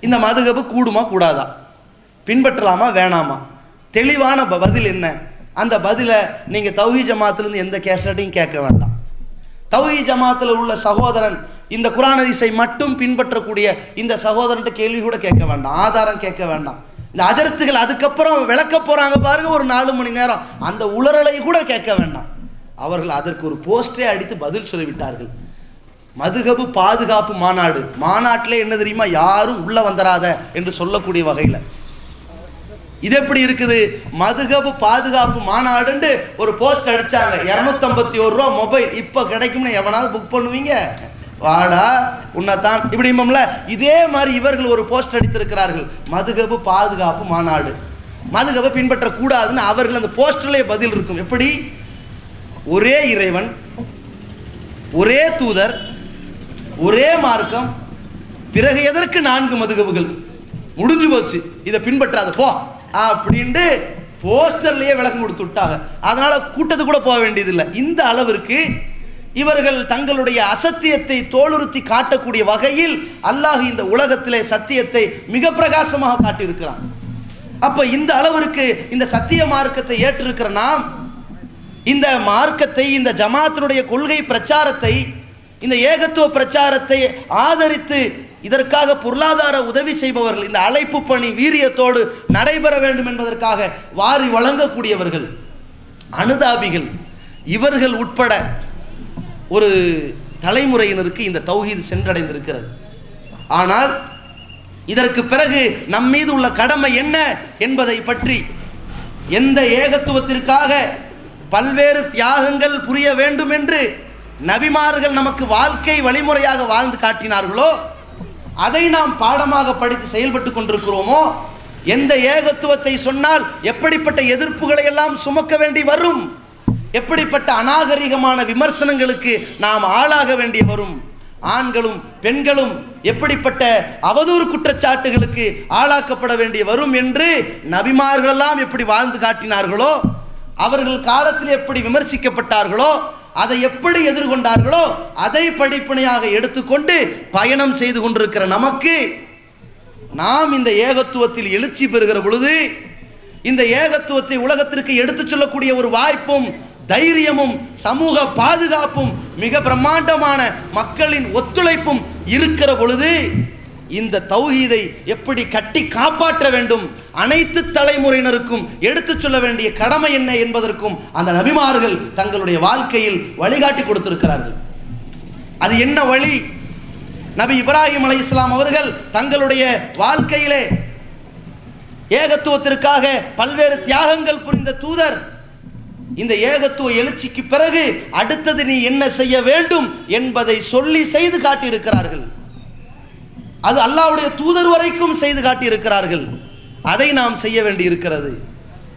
இந்த மதுகபு கூடுமா கூடாதா, பின்பற்றலாமா வேணாமா? தெளிவான பதில் என்ன? அந்த பதிலை நீங்கள் தௌஹீத் ஜமாத்திலிருந்து எந்த கேசட்டையும் கேட்க வேண்டாம். தௌஹீத் ஜமாத்தில் உள்ள சகோதரன் இந்த குர்ஆன் ஹதீஸை மட்டும் பின்பற்றக்கூடிய இந்த சகோதரன்ட்ட கேள்வி கூட கேட்க வேண்டாம், ஆதாரம் கேட்க வேண்டாம். இந்த அஜர்த்துகள் அதுக்கப்புறம் விளக்க போகிறாங்க பாருங்க, ஒரு 4 மணி நேரம், அந்த உளறலை கூட கேட்க வேண்டாம். அவர்கள் அதற்கு ஒரு போஸ்டரே அடித்து பதில் சொல்லிவிட்டார்கள். மதுகபு பாதுகாப்பு மாநாடு, மாநாட்டிலே என்ன தெரியுமா, யாரும் உள்ளே வந்துடாத என்று சொல்லக்கூடிய வகையில். இது எப்படி இருக்குது? மதுகபு பாதுகாப்பு மாநாடுன்னு ஒரு போஸ்ட் அடிச்சாங்க. 251 ரூபா மொபைல் இப்போ கிடைக்கும்னு எவனாவது புக் பண்ணுவீங்க? வாடா உன்னதான் இப்படிம்பம்ல. இதே மாதிரி இவர்கள் ஒரு போஸ்ட் அடித்திருக்கிறார்கள், மதுகபு பாதுகாப்பு மாநாடு. மதுகபை பின்பற்றக்கூடாதுன்னு அவர்கள் அந்த போஸ்டர்லேயே பதில் இருக்கும். எப்படி? ஒரே இறைவன், ஒரே தூதர், ஒரே மார்க்கம், பிறகு எதற்கு 4 மதுகபுகள்? முடிஞ்சு போச்சு, இதை பின்பற்றாத போ அப்படின்ட்டு போஸ்டர்லேயே விளக்கம் கொடுத்து விட்டாங்க. அதனால் கூட்டத்துக்கு கூட போக வேண்டியதில்லை. இந்த அளவிற்கு இவர்கள் தங்களுடைய அசத்தியத்தை தோலுறுத்தி காட்டக்கூடிய வகையில் அல்லாஹ் இந்த உலகத்திலே சத்தியத்தை மிக பிரகாசமாக காட்டியிருக்கிறான். அப்ப இந்த அளவிற்கு இந்த சத்திய மார்க்கத்தை ஏற்றிருக்கிற நாம் இந்த மார்க்கத்தை, இந்த ஜமாத்தினுடைய கொள்கை பிரச்சாரத்தை, இந்த ஏகத்துவ பிரச்சாரத்தை ஆதரித்து இதற்காக பொருளாதார உதவி செய்பவர்கள், இந்த அழைப்பு பணி வீரியத்தோடு நடைபெற வேண்டும் என்பதற்காக வாரி வழங்கக்கூடியவர்கள், அனுதாபிகள், இவர்கள் உட்பட ஒரு தலைமுறையினருக்கு இந்த தௌஹீத் சென்றடைந்திருக்கிறது. ஆனால் இதற்கு பிறகு நம் மீது உள்ள கடமை என்ன என்பதை பற்றி, எந்த ஏகத்துவத்திற்காக பல்வேறு தியாகங்கள் புரிய வேண்டும் என்று நபிமார்கள் நமக்கு வாழ்க்கை வழிமுறையாக வாழ்ந்து காட்டினார்களோ அதை நாம் பாடமாக படித்து செயல்பட்டு கொண்டிருக்கிறோமோ, எந்த ஏகத்துவத்தை சொன்னால் எப்படிப்பட்ட எதிர்ப்புகளை எல்லாம் சுமக்க வேண்டி வரும், எப்படிப்பட்ட அநாகரிகமான விமர்சனங்களுக்கு நாம் ஆளாக வேண்டி வரும், ஆண்களும் பெண்களும் எப்படிப்பட்ட அவதூறு குற்றச்சாட்டுகளுக்கு ஆளாக்கப்பட வேண்டிய வரும் என்று நபிமார்களெல்லாம் எப்படி வாழ்ந்து காட்டினார்களோ, அவர்கள் காலத்தில் எப்படி விமர்சிக்கப்பட்டார்களோ, அதை எப்படி எதிர்கொண்டார்களோ அதை படிப்பனையாக எடுத்துக்கொண்டு பயணம் செய்து கொண்டிருக்கிற நமக்கு, நாம் இந்த ஏகத்துவத்தில் எழுச்சி பெறுகிற பொழுது, இந்த ஏகத்துவத்தை உலகத்திற்கு எடுத்துச் சொல்லக்கூடிய ஒரு வாய்ப்பும் தைரியமும் சமூக பாதுகாப்பும் மிக பிரம்மாண்டமான மக்களின் ஒத்துழைப்பும் இருக்கிற பொழுது, இந்த தௌஹீதை எப்படி கட்டி காப்பாற்ற வேண்டும், அனைத்து தலைமுறையினருக்கும் எடுத்துச் சொல்ல வேண்டிய கடமை என்ன என்பதற்கும் அந்த நபிமார்கள் தங்களுடைய வாழ்க்கையில் வழிகாட்டி கொடுத்திருக்கிறார்கள். அது என்ன வழி? நபி இப்ராஹிம் அலைஹிஸ்ஸலாம் அவர்கள் தங்களுடைய வாழ்க்கையிலே ஏகத்துவத்திற்காக பல்வேறு தியாகங்கள் புரிந்த தூதர். இந்த ஏகத்துவ எழுச்சிக்கு பிறகு அடுத்தது நீ என்ன செய்ய வேண்டும் என்பதை சொல்லி செய்து காட்டியிருக்கிறார்கள். அது அல்லாஹ்வுடைய தூதர் வரைக்கும் செய்து காட்டியிருக்கிறார்கள். அதை நாம் செய்ய வேண்டி இருக்கிறது.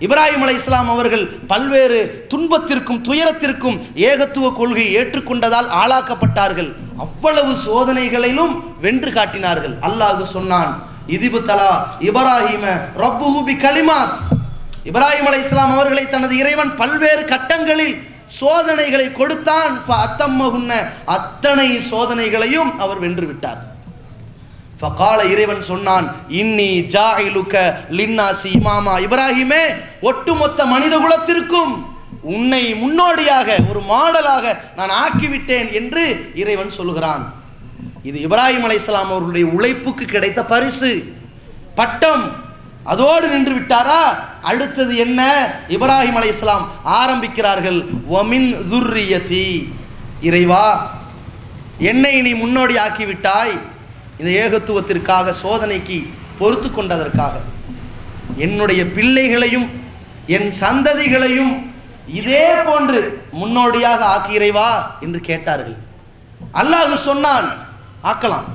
இப்ராஹிம் அலைஹிஸ்ஸலாம் அவர்கள் பல்வேறு துன்பத்திற்கும் துயரத்திற்கும் ஏகத்துவ கொள்கையை ஏற்றுக்கொண்டதால் ஆளாக்கப்பட்டார்கள். அவ்வளவு சோதனைகளிலும் வென்று காட்டினார்கள். அல்லாஹ் சொன்னான், இதிபு தலா இப்ராஹிம ரப்புஹு பி கலிமாத். இப்ராஹிம் அலைஹிஸ்ஸலாம் அவர்களை தனது இறைவன் பல்வேறு கட்டங்களில் சோதனைகளை கொடுத்தான். அத்தனை சோதனைகளையும் அவர் வென்று விட்டார். ஃபகால, இறைவன் சொன்னான், இன்னி ஜாயிலுக லின்னாசி இமாமா. இப்ராஹிமே, ஒட்டுமொத்த மனித குலத்திற்கும் உன்னை முன்னோடியாக ஒரு மாடலாக நான் ஆக்கிவிட்டேன் என்று இறைவன் சொல்லுகிறான். இது இப்ராஹிம் அலைஹிஸ்ஸலாம் அவர்களுடைய உழைப்புக்கு கிடைத்த பரிசு, பட்டம். அதோடு நின்று விட்டாரா? அடுத்தது என்ன? இப்ராஹிம் அலைஹிஸ்ஸலாம் ஆரம்பிக்கிறார்கள், வமின் துர்ரியதி. இறைவா, என்னை நீ முன்னோடி ஆக்கிவிட்டாய், இந்த ஏகத்துவத்திற்காக சோதனைக்கு பொறுத்து கொண்டதற்காக என்னுடைய பிள்ளைகளையும் என் சந்ததிகளையும் இதே போன்று முன்னோடியாக ஆக்கி இறைவா என்று கேட்டார்கள். அல்லாஹ் சொன்னான், ஆக்கலாம்,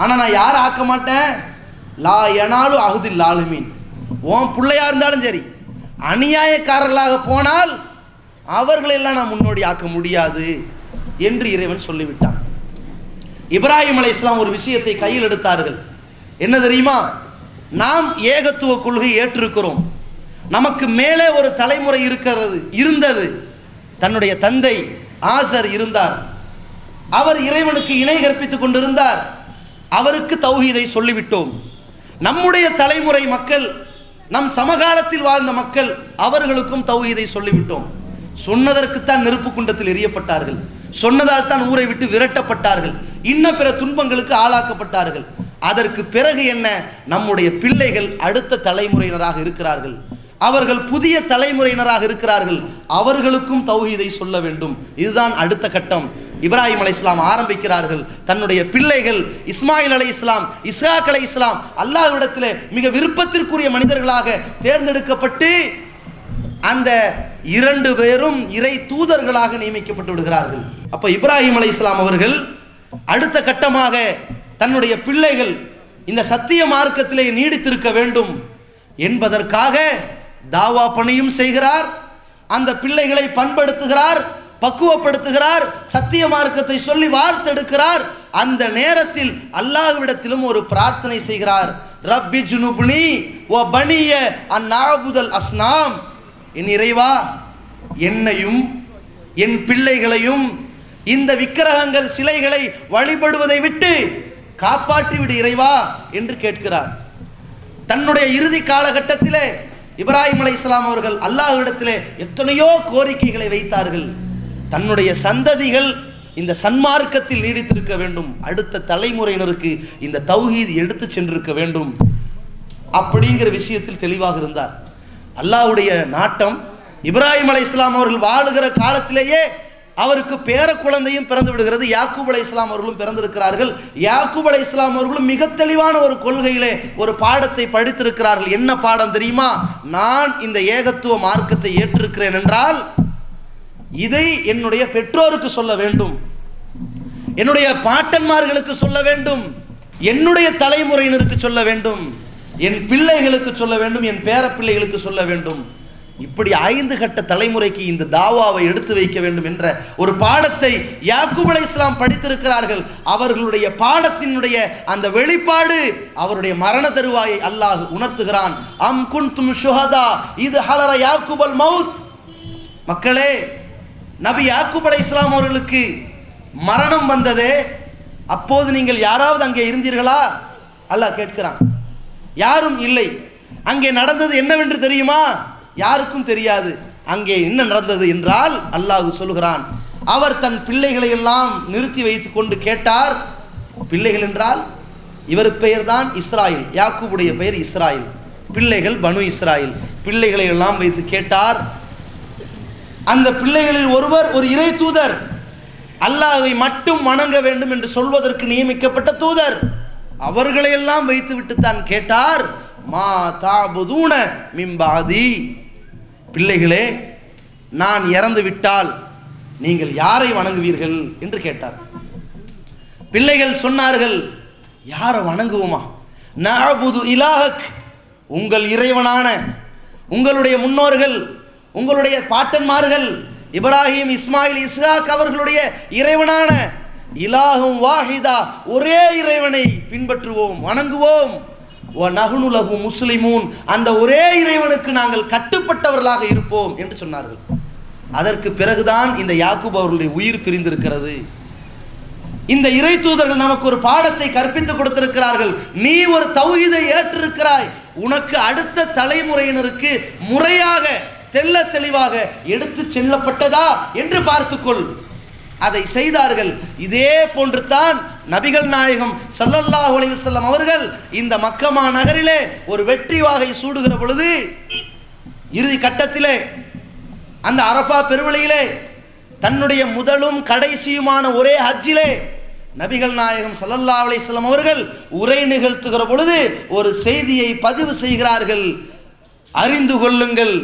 ஆனா நான் யாரை ஆக்க மாட்டேன், லா யனாலு அஹ்தில் ஆலிமீன். உன் பிள்ளையா இருந்தாலும் சரி, அநியாயக்காரர்களாக போனால் அவர்களெல்லாம் நான் முன்னோடி ஆக்க முடியாது என்று இறைவன் சொல்லிவிட்டான். இப்ராஹிம் அலைஹிஸ்ஸலாம் ஒரு விஷயத்தை கையில் எடுத்தார்கள். என்ன தெரியுமா? நாம் ஏகத்துவ கொள்கை ஏற்றிருக்கிறோம், நமக்கு மேலே ஒரு தலைமுறை இருந்தது. தன்னுடைய தந்தை ஆசர் இருந்தார், அவர் இறைவனுக்கு இணை கற்பித்துக் கொண்டிருந்தார். அவருக்கு தௌஹீதை சொல்லிவிட்டோம். நம்முடைய தலைமுறை மக்கள், நம் சமகாலத்தில் வாழ்ந்த மக்கள், அவர்களுக்கும் தௌஹீதை சொல்லிவிட்டோம். சொன்னதற்குத்தான் நெருப்பு குண்டத்தில் எரியப்பட்டார்கள், சொன்னதால் தான் ஊரை விட்டு விரட்டப்பட்டார்கள், இன்ன பிற துன்பங்களுக்கு ஆளாக்கப்பட்டார்கள். அதற்கு பிறகு என்ன? நம்முடைய பிள்ளைகள் அடுத்த தலைமுறையினராக இருக்கிறார்கள், அவர்கள் புதிய தலைமுறையினராக இருக்கிறார்கள், அவர்களுக்கும் தௌஹீதை சொல்ல வேண்டும். இதுதான் அடுத்த கட்டம். இப்ராஹிம் அலைஹிஸ்ஸலாம் ஆரம்பிக்கிறார்கள். தன்னுடைய பிள்ளைகள் இஸ்மாயில் அலைஹிஸ்ஸலாம், இஸ்ஹாக் அலைஹிஸ்ஸலாம் அல்லாஹ்விடத்தில் மிக விருப்பத்திற்குரிய மனிதர்களாக தேர்ந்தெடுக்கப்பட்டு அந்த 2 பேரும் இறை தூதர்களாக நியமிக்கப்பட்டு விடுகிறார்கள். அப்ப இப்ராஹிம் அலைஹிஸ்ஸலாம் அவர்கள் அடுத்த கட்டமாக தன்னுடைய பிள்ளைகள் இந்த சத்திய மார்க்கத்திலே நீடித்திருக்க வேண்டும் என்பதற்காக தாவா பணியும் செய்கிறார். அந்த பிள்ளைகளை பண்படுத்துகிறார், பக்குவப்படுத்துகிறார், சத்திய மார்க்கத்தை சொல்லி வார்த்தெடுக்கிறார். அந்த நேரத்தில் அல்லாஹ்விடத்திலும் ஒரு பிரார்த்தனை செய்கிறார், ரப்பி ஜுனுப்னி வ பனிய அன் நஅபுதல் அஸ்னாம். என் இறைவா, என்னையும் என் பிள்ளைகளையும் இந்த விக்கிரகங்கள் சிலைகளை வழிபடுவதை விட்டு காப்பாற்றி விடு இறைவா என்று கேட்கிறார். தன்னுடைய இறுதி காலகட்டத்திலே இப்ராஹிம் அலைஹிஸ்ஸலாம் அவர்கள் அல்லாஹ்விடத்திலே எத்தனையோ கோரிக்கைகளை வைத்தார்கள். தன்னுடைய சந்ததிகள் இந்த சன்மார்க்கத்தில் நீடித்திருக்க வேண்டும், அடுத்த தலைமுறையினருக்கு இந்த தௌஹீத் எடுத்து சென்றிருக்க வேண்டும் அப்படிங்கிற விஷயத்தில் தெளிவாக இருந்தார். அல்லாஹ்வுடைய நாட்டம் இப்ராஹிம் அலைஹிஸ்ஸலாம் அவர்கள் வாழுகிற காலத்திலேயே அவருக்கு பேர குழந்தையும் பிறந்து விடுகிறது. யாக்கூப் அலைஹிஸ்ஸலாம் அவர்களும் பிறந்திருக்கிறார்கள். யாக்கூப் அலைஹிஸ்ஸலாம் அவர்களும் மிக தெளிவான ஒரு கொள்கையிலே ஒரு பாடத்தை படித்திருக்கிறார்கள். என்ன பாடம் தெரியுமா? நான் இந்த ஏகத்துவ மார்க்கத்தை ஏற்றிருக்கிறேன் என்றால் இதை என்னுடைய பெற்றோருக்கு சொல்ல வேண்டும், என்னுடைய பாட்டன்மார்களுக்கு சொல்ல வேண்டும், என்னுடைய தலைமுறையினருக்கு சொல்ல வேண்டும், என் பிள்ளைகளுக்கு சொல்ல வேண்டும், என் பேர பிள்ளைகளுக்கு சொல்ல வேண்டும். இப்படி 5 கட்ட தலைமுறைக்கு இந்த தாவாவை எடுத்து வைக்க வேண்டும் என்ற ஒரு பாடத்தை யாக்கூப் அலைஹிஸ்ஸலாம் படித்திருக்கிறார்கள். அவர்களுடைய பாடத்தினுடைய அந்த வெளிப்பாடு அவருடைய மரண தருவாயை அல்லாஹ் உணர்த்துகிறான். அம் குன்தும் ஷுஹதா இது ஹலர யாக்கூபல் மவுத். மக்களே, நபி யாக்கூப் அலைஹிஸ்ஸலாம் அவர்களுக்கு மரணம் வந்ததே, அப்போது நீங்கள் யாராவது அங்கே இருந்தீர்களா? அல்லாஹ் கேட்கிறான். யாரும் இல்லை. அங்கே நடந்தது என்னவென்று தெரியுமா? யாருக்கும் தெரியாது. அங்கே என்ன நடந்தது என்றால் அல்லாஹ் சொல்கிறான், அவர் தன் பிள்ளைகளை எல்லாம் நிறுத்தி வைத்துக் கொண்டு கேட்டார். பிள்ளைகள் என்றால் இவர் பெயர் தான் இஸ்ராயில், யாக்கூபுடைய பெயர் இஸ்ராயில், பிள்ளைகள் பனு இஸ்ராயில். பிள்ளைகளை எல்லாம் வைத்து கேட்டார். அந்த பிள்ளைகளில் ஒருவர் ஒரு இறை தூதர், அல்லாஹ்வை மட்டும் வணங்க வேண்டும் என்று சொல்வதற்கு நியமிக்கப்பட்ட தூதர். அவர்களையெல்லாம் வைத்துவிட்டு தான் கேட்டார், மா தாபுதூன மிம்பாதி, பிள்ளைகளே, நான் இறந்து விட்டால் நீங்கள் யாரை வணங்குவீர்கள் என்று கேட்டார். பிள்ளைகள் சொன்னார்கள், யாரை வணங்குவோமா? நஅபுது இலாஹக், உங்கள் இறைவனான உங்களுடைய முன்னோர்கள், உங்களுடைய பாட்டன்மார்கள் இப்ராஹிம், இஸ்மாயில், இஸ்ஹாக் அவர்களுடைய இறைவனான இலாஹும் வாஹிதா, ஒரே இறைவனை பின்பற்றுவோம், வணங்குவோம். நஹ்னு லஹு முஸ்லிமூன், அந்த ஒரே இறைவனுக்கு நாங்கள் கட்டுப்பட்டவர்களாக இருப்போம் என்று சொன்னார்கள். அதற்கு பிறகுதான் இந்த யாக்கூப் அவர்களுடைய உயிர் பிரிந்திருக்கிறது. இந்த இறை தூதர்கள் நமக்கு ஒரு பாடத்தை கற்பித்து கொடுத்திருக்கிறார்கள். நீ ஒரு தௌஹீதை ஏற்றிருக்கிறாய், உனக்கு அடுத்த தலைமுறையினருக்கு முறையாக தெள்ள தெளிவாக எடுத்து செல்லப்பட்டதா என்று பார்த்துக்கொள். அதை செய்தார்கள். இதே போன்று தான் நபிகள் நாயகம் ஸல்லல்லாஹு அலைஹி வஸல்லம் அவர்கள் இந்த மக்கமா நகரிலே ஒரு வெற்றி வாகை சூடுகிற பொழுது, இறுதி கட்டத்திலே அந்த அரஃபா பெருவழியிலே தன்னுடைய முதலும் கடைசியுமான ஒரே ஹஜ்ஜிலே நபிகள் நாயகம் ஸல்லல்லாஹு அலைஹி வஸல்லம் அவர்கள் உரை நிகழ்த்துகிற பொழுது ஒரு செய்தியை பதிவு செய்கிறார்கள். அறிந்து கொள்ளுங்கள்,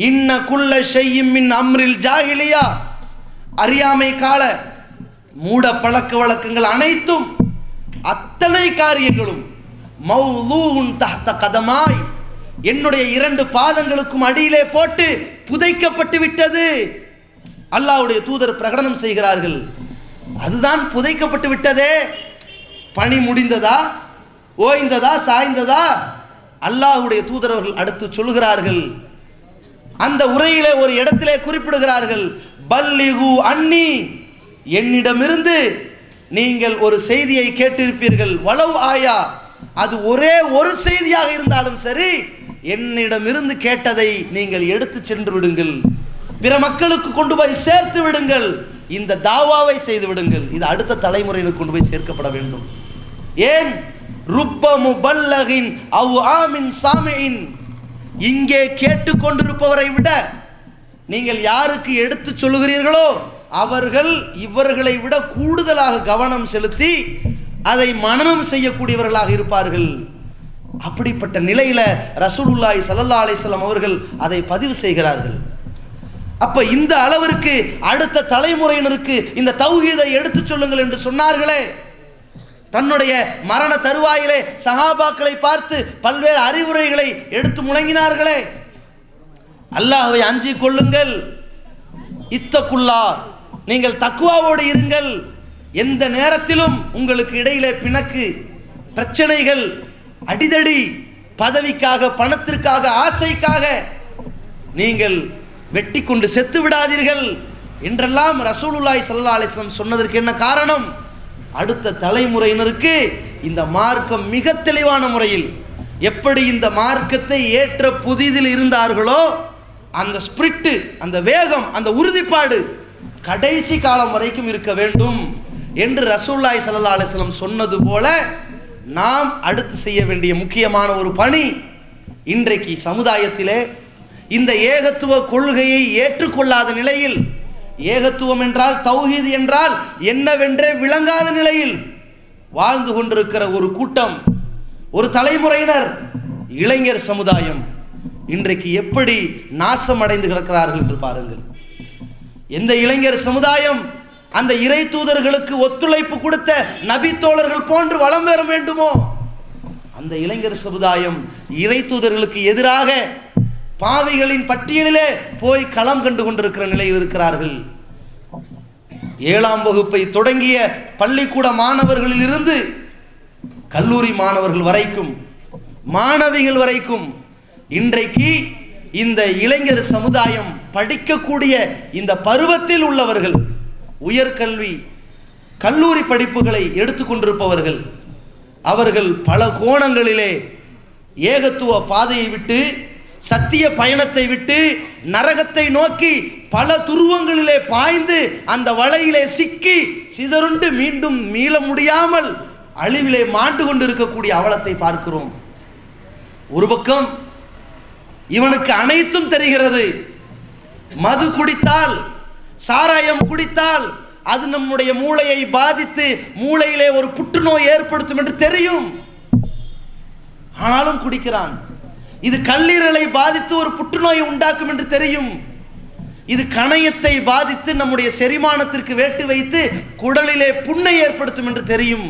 இன்ன குல்ல ஷைஇம் மின் அம்ரில் ஜாஹிலியா, அறியாமை கால மூட பழக்க வழக்கங்கள் அனைத்தும், அத்தனை காரியங்களும் மௌலூன் தஹ்த கதமாய், என்னுடைய 2 பாதங்களுக்கும் அடியிலே போட்டு புதைக்கப்பட்டு விட்டது. அல்லாஹ்வுடைய தூதர் பிரகடனம் செய்கிறார்கள். அதுதான் புதைக்கப்பட்டு விட்டதே, பணி முடிந்ததா, ஓய்ந்ததா, சாய்ந்ததா? அல்லாஹ்வுடைய தூதர் அவர்கள் அடுத்து சொல்கிறார்கள். அந்த உரையிலே ஒரு இடத்திலே குறிப்பிடுகிறார்கள், பல்லிகு அன்னி, என்னிடமிருந்து நீங்கள் ஒரு செய்தியை கேட்டிருப்பீர்கள், வலவ் ஆயா, அது ஒரே ஒரு செய்தியாக இருந்தாலும் சரி, என்னிடமிருந்து கேட்டதை நீங்கள் எடுத்து சென்று விடுங்கள், பிற மக்களுக்கு கொண்டு போய் சேர்த்து விடுங்கள், இந்த தாவாவை செய்து விடுங்கள். இது அடுத்த தலைமுறையிற்கு கொண்டு போய் சேர்க்கப்பட வேண்டும். ஏன்? ருப்ப முபல்லகின் அவ் ஆமின் சாமியின், இங்கே கேட்டுக்கொண்டிருப்பவரை விட நீங்கள் யாருக்கு எடுத்து சொல்லுகிறீர்களோ அவர்கள் இவர்களை விட கூடுதலாக கவனம் செலுத்தி அதை மனனம் செய்யக்கூடியவர்களாக இருப்பார்கள். அப்படிப்பட்ட நிலையில ரசூலுல்லாஹி ஸல்லல்லாஹு அலைஹி வஸல்லம் அவர்கள் அதை பதிவு செய்கிறார்கள். அப்ப இந்த அளவிற்கு அடுத்த தலைமுறையினருக்கு இந்த தௌஹீதை எடுத்து சொல்லுங்கள் என்று சொன்னார்களே. தன்னுடைய மரண தருவாயிலே சஹாபாக்களை பார்த்து பல்வேறு அறிவுரைகளை எடுத்து முழங்கினார்களே. அல்லாஹ்வை அஞ்சிக் கொள்ளுங்கள், இத்தகுல்லா, நீங்கள் தக்வாவோடு இருங்கள். எந்த நேரத்திலும் உங்களுக்கு இடையிலே பிணக்கு, பிரச்சனைகள், அடிதடி, பதவிக்காக, பணத்திற்காக, ஆசைக்காக நீங்கள் வெட்டி கொண்டு செத்து விடாதீர்கள். என்றெல்லாம் ரசூலுல்லாஹி ஸல்லல்லாஹு அலைஹி வஸல்லம் சொன்னதற்கு என்ன காரணம்? அடுத்த தலைமுறையினருக்கு இந்த மார்க்கம் மிக தெளிவான முறையில் எப்படி இந்த மார்க்கத்தை ஏற்ற புதிதில் இருந்தார்களோ அந்த ஸ்பிரிட்டு, அந்த வேகம், அந்த உறுதிப்பாடு கடைசி காலம் வரைக்கும் இருக்க வேண்டும் என்று ரசூலுல்லாஹி ஸல்லல்லாஹு அலைஹி வஸல்லம் சொன்னது போல நாம் அடுத்து செய்ய வேண்டிய முக்கியமான ஒரு பணி, இன்றைக்கு சமுதாயத்திலே இந்த ஏகத்துவ கொள்கையை ஏற்றுக்கொள்ளாத நிலையில், ஏகத்துவம் என்றால் தௌஹீத் என்றால் என்னவென்றே விளங்காத நிலையில் வாழ்ந்து கொண்டிருக்கிற ஒரு கூட்டம், ஒரு தலைமுறையினர், இளைஞர் சமுதாயம் இன்றைக்கு எப்படி நாசமடைந்து கிடக்கிறார்கள் என்று பாருங்கள். எந்த இளைஞர் சமுதாயம் அந்த இறை தூதர்களுக்கு ஒத்துழைப்பு கொடுத்த நபி தோழர்கள் போன்று வளம் பெற வேண்டுமோ, அந்த இளைஞர் சமுதாயம் இறை தூதர்களுக்கு எதிராக பாவிகளின் பட்டியலிலே போய் களம் கண்டு கொண்டிருக்கிற நிலையில் இருக்கிறார்கள். 7ஆம் வகுப்பை தொடங்கிய பள்ளிக்கூட மாணவர்களில் இருந்து கல்லூரி மாணவர்கள் வரைக்கும், மாணவிகள் வரைக்கும் இன்றைக்கு இந்த இளைஞர் சமுதாயம் படிக்கக்கூடிய இந்த பருவத்தில் உள்ளவர்கள், உயர்கல்வி கல்லூரி படிப்புகளை எடுத்துக்கொண்டிருப்பவர்கள், அவர்கள் பல கோணங்களிலே ஏகத்துவ பாதையை விட்டு, சத்திய பயணத்தை விட்டு நரகத்தை நோக்கி பல துருவங்களிலே பாய்ந்து அந்த வலையிலே சிக்கி சிதறுண்டு மீண்டும் மீள முடியாமல் அழிவிலே மாண்டு கொண்டிருக்கக்கூடிய அவலத்தை பார்க்கிறோம். ஒரு பக்கம் இவனுக்கு அனைத்தும் தெரிகிறது. மது குடித்தால், சாராயம் குடித்தால் அது நம்முடைய மூளையை பாதித்து மூளையிலே ஒரு புற்றுநோய் ஏற்படுத்தும் என்று தெரியும். ஆனாலும் குடிக்கிறான். இது கல்லீரலை பாதித்து ஒரு புற்றுநோயை உண்டாக்கும் என்று தெரியும். இது கணையத்தை பாதித்து நம்முடைய செரிமானத்திற்கு வேட்டு வைத்து குடலிலே புண்ணை ஏற்படுத்தும் என்று தெரியும்.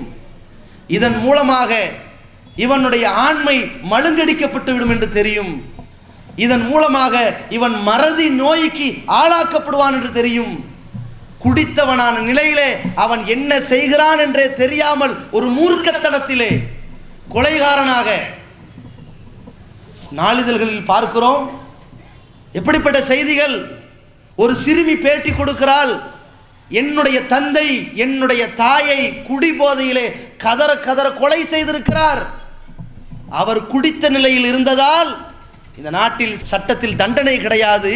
இதன் மூலமாக இவனுடைய ஆண்மை மழுங்கடிக்கப்பட்டு விடும் என்று தெரியும். இதன் மூலமாக இவன் மறதி நோய்க்கு ஆளாக்கப்படுவான் என்று தெரியும். குடித்தவனான நிலையிலே அவன் என்ன செய்கிறான் என்றே தெரியாமல் ஒரு மூர்க்கத்தனத்திலே கொலைகாரனாக நாளிதழ்களில் பார்க்கிறோம். எப்படிப்பட்ட செய்திகள்! ஒரு சிறுமி பேட்டி கொடுக்கிறாள், என்னுடைய தந்தை என்னுடைய தாயை குடிபோதையிலே கதற கதற கொலை செய்திருக்கிறார். அவர் குடித்த நிலையில் இருந்ததால் இந்த நாட்டில் சட்டத்தில் தண்டனை கிடையாது.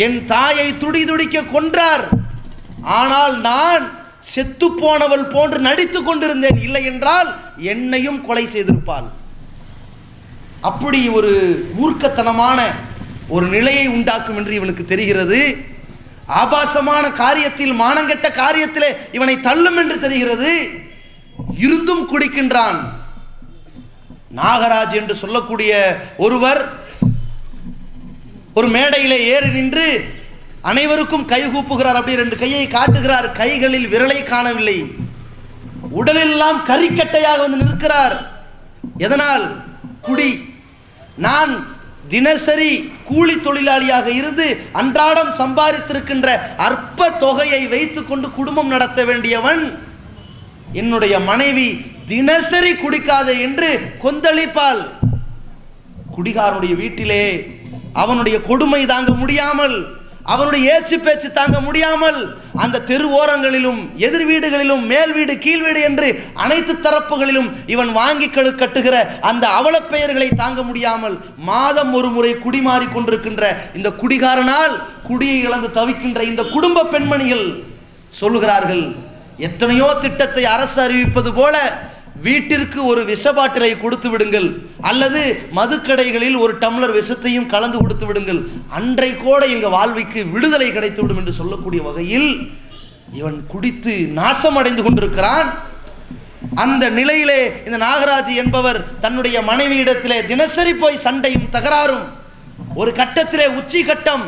என் தாயை துடி துடிக்க கொன்றார். ஆனால் நான் செத்து போனவள் போன்று நடித்து கொண்டிருந்தேன். இல்லை என்றால் என்னையும் கொலை செய்திருப்பாள். அப்படி ஒரு மூர்க்கத்தனமான ஒரு நிலையை உண்டாக்கும் என்று இவனுக்கு தெரிகிறது. ஆபாசமான காரியத்தில், மானங்கெட்ட காரியத்திலே இவனை தள்ளும் என்று தெரிகிறது. இருந்தும் குடிக்கின்றான். நாகராஜ் என்று சொல்லக்கூடிய ஒருவர் ஒரு மேடையிலே ஏறி நின்று அனைவருக்கும் கை கூப்புகிறார். அப்படி 2 கையை காட்டுகிறார். கைகளில் விரலை காணவில்லை. உடலெல்லாம் கரிக்கட்டையாக வந்து நிற்கிறார். எதனால்? குடி. நான் தினசரி கூலி தொழிலாளியாக இருந்து அன்றாடம் சம்பாதித்திருக்கின்ற அற்ப தொகையை வைத்துக் கொண்டு குடும்பம் நடத்த வேண்டியவன், என்னுடைய மனைவி தினசரி குடிக்காதே என்று கொந்தளிப்பாள். குடிகாரனுடைய வீட்டிலே அவனுடைய கொடுமை தாங்க முடியாமல், அவனுடைய ஏச்சு பேச்சு தாங்க முடியாமல், அந்த தெரு ஓரங்களிலும் எதிர் வீடுகளிலும் மேல் வீடு கீழ் வீடு என்று அனைத்து தரப்புகளிலும் இவன் வாங்கி கட்டுகிற அந்த அவலப்பெயர்களை தாங்க முடியாமல் மாதம் ஒரு முறை குடிமாறி கொண்டிருக்கின்ற இந்த குடிகாரனால் குடியை இழந்து தவிக்கின்ற இந்த குடும்ப பெண்மணிகள் சொல்லுகிறார்கள், எத்தனையோ திட்டத்தை அரசு அறிவிப்பது போல வீட்டிற்கு ஒரு விஷ பாட்டிலை கொடுத்து விடுங்கள், அல்லது மதுக்கடைகளில் ஒரு டம்ளர் விஷத்தையும் கலந்து கொடுத்து விடுங்கள், அன்றைக்கோட எங்கள் வாழ்விக்கு விடுதலை கிடைத்துவிடும் என்று சொல்லக்கூடிய வகையில் இவன் குடித்து நாசமடைந்து கொண்டிருக்கிறான். அந்த நிலையிலே இந்த நாகராஜ் என்பவர் தன்னுடைய மனைவியிடத்திலே தினசரி போய் சண்டையும் தகராறும். ஒரு கட்டத்திலே உச்சி கட்டம்,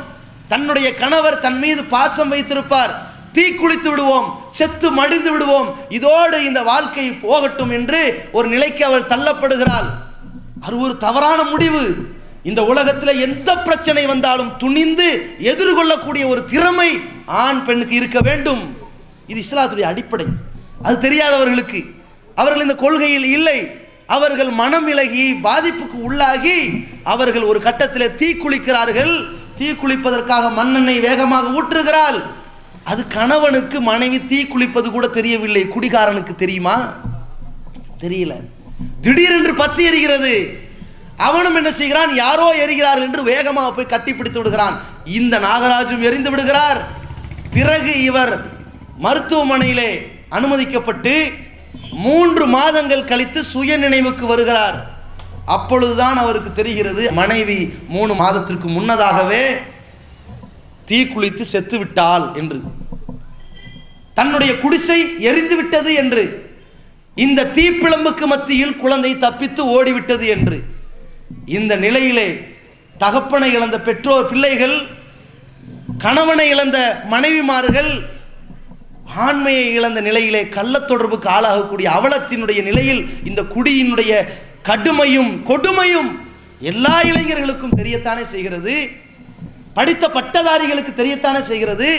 தன்னுடைய கணவர் தன் மீது பாசம் வைத்திருப்பார், தீ குளித்து விடுவோம், செத்து மடிந்து விடுவோம், இதோடு இந்த வாழ்க்கை போகட்டும் என்று ஒரு நிலைக்கு அவள் தள்ளப்படுகிறாள். அது ஒரு தவறான முடிவு. இந்த உலகத்தில் எந்த பிரச்சனை வந்தாலும் துணிந்து எதிர்கொள்ளக்கூடிய ஒரு திறமை ஆண் பெண்ணுக்கு இருக்க வேண்டும். இது இஸ்லாத்துடைய அடிப்படை. அது தெரியாதவர்களுக்கு, அவர்கள் இந்த கொள்கையில் இல்லை. அவர்கள் மனம் இலகி பாதிப்புக்கு உள்ளாகி அவர்கள் ஒரு கட்டத்தில் தீ குளிக்கிறார்கள். தீ குளிப்பதற்காக மண்ணெண்ணெய் வேகமாக ஊற்றுகிறாள். அது கணவனுக்கு மனைவி தீ குளிப்பது கூட தெரியவில்லை, குடிகாரனுக்கு தெரியுமா? தெரியல. திடீரென்று பத்தி எரிகிறது. அவனும் என்ன செய்கிறான், யாரோ எரிகிறார்கள் என்று வேகமாக போய் கட்டிப்பிடித்து விடுகிறான். இந்த நாகராஜும் எரிந்து விடுகிறார். பிறகு இவர் மருத்துவமனையிலே அனுமதிக்கப்பட்டு 3 மாதங்கள் கழித்து சுய நினைவுக்கு வருகிறார். அப்பொழுதுதான் அவருக்கு தெரிகிறது, மனைவி 3 மாதத்திற்கு முன்னதாகவே தீ குளித்து செத்து விட்டாள் என்று, தன்னுடைய குடிசை எரிந்து விட்டது என்று, இந்த தீப்பிழம்புக்கு மத்தியில் குழந்தை தப்பித்து ஓடிவிட்டது என்று. இந்த நிலையிலே தகப்பனை இழந்த பெற்றோர் பிள்ளைகள், கணவனை இழந்த மனைவிமார்கள், ஆண்மையை இழந்த நிலையிலே கள்ளத் தொடர்புக்கு ஆளாகக்கூடிய அவலத்தினுடைய நிலையில் இந்த குடியினுடைய கடுமையும் கொடுமையும் எல்லா இளைஞர்களுக்கும் தெரியத்தானே செய்கிறது. படித்த பட்டதாரிகளுக்கு தெரியத்தானே செய்கிறது.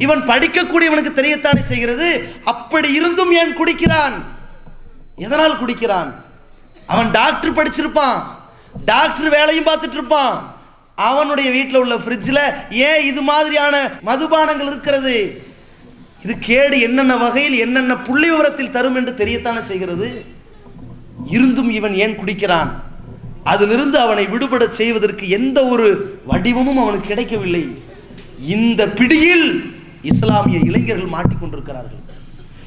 இவன் படிக்கக்கூடியவனுக்கு தெரியத்தானே செய்கிறது. அப்படி இருந்தும் ஏன் குடிக்கிறான்? எதனால் குடிக்கிறான்? அவன் டாக்டர் படிச்சிருப்பான், டாக்டர் வேலையும் பார்த்துட்டு இருப்பான். அவனுடைய வீட்டில் உள்ள ஃப்ரிட்ஜில் ஏன் இது மாதிரியான மதுபானங்கள் இருக்கிறது? இது கேடு என்னென்ன வகையில் என்னென்ன புள்ளி விவரத்தில் தரும் என்று தெரியத்தானே செய்கிறது. இருந்தும் இவன் ஏன் குடிக்கிறான்? அதிலிருந்து அவனை விடுபட செய்வதற்கு எந்த ஒரு வடிவமும் அவனுக்கு கிடைக்கவில்லை. இந்த பிடியில் இஸ்லாமிய இளைஞர்கள் மாட்டிக்கொண்டிருக்கிறார்கள்.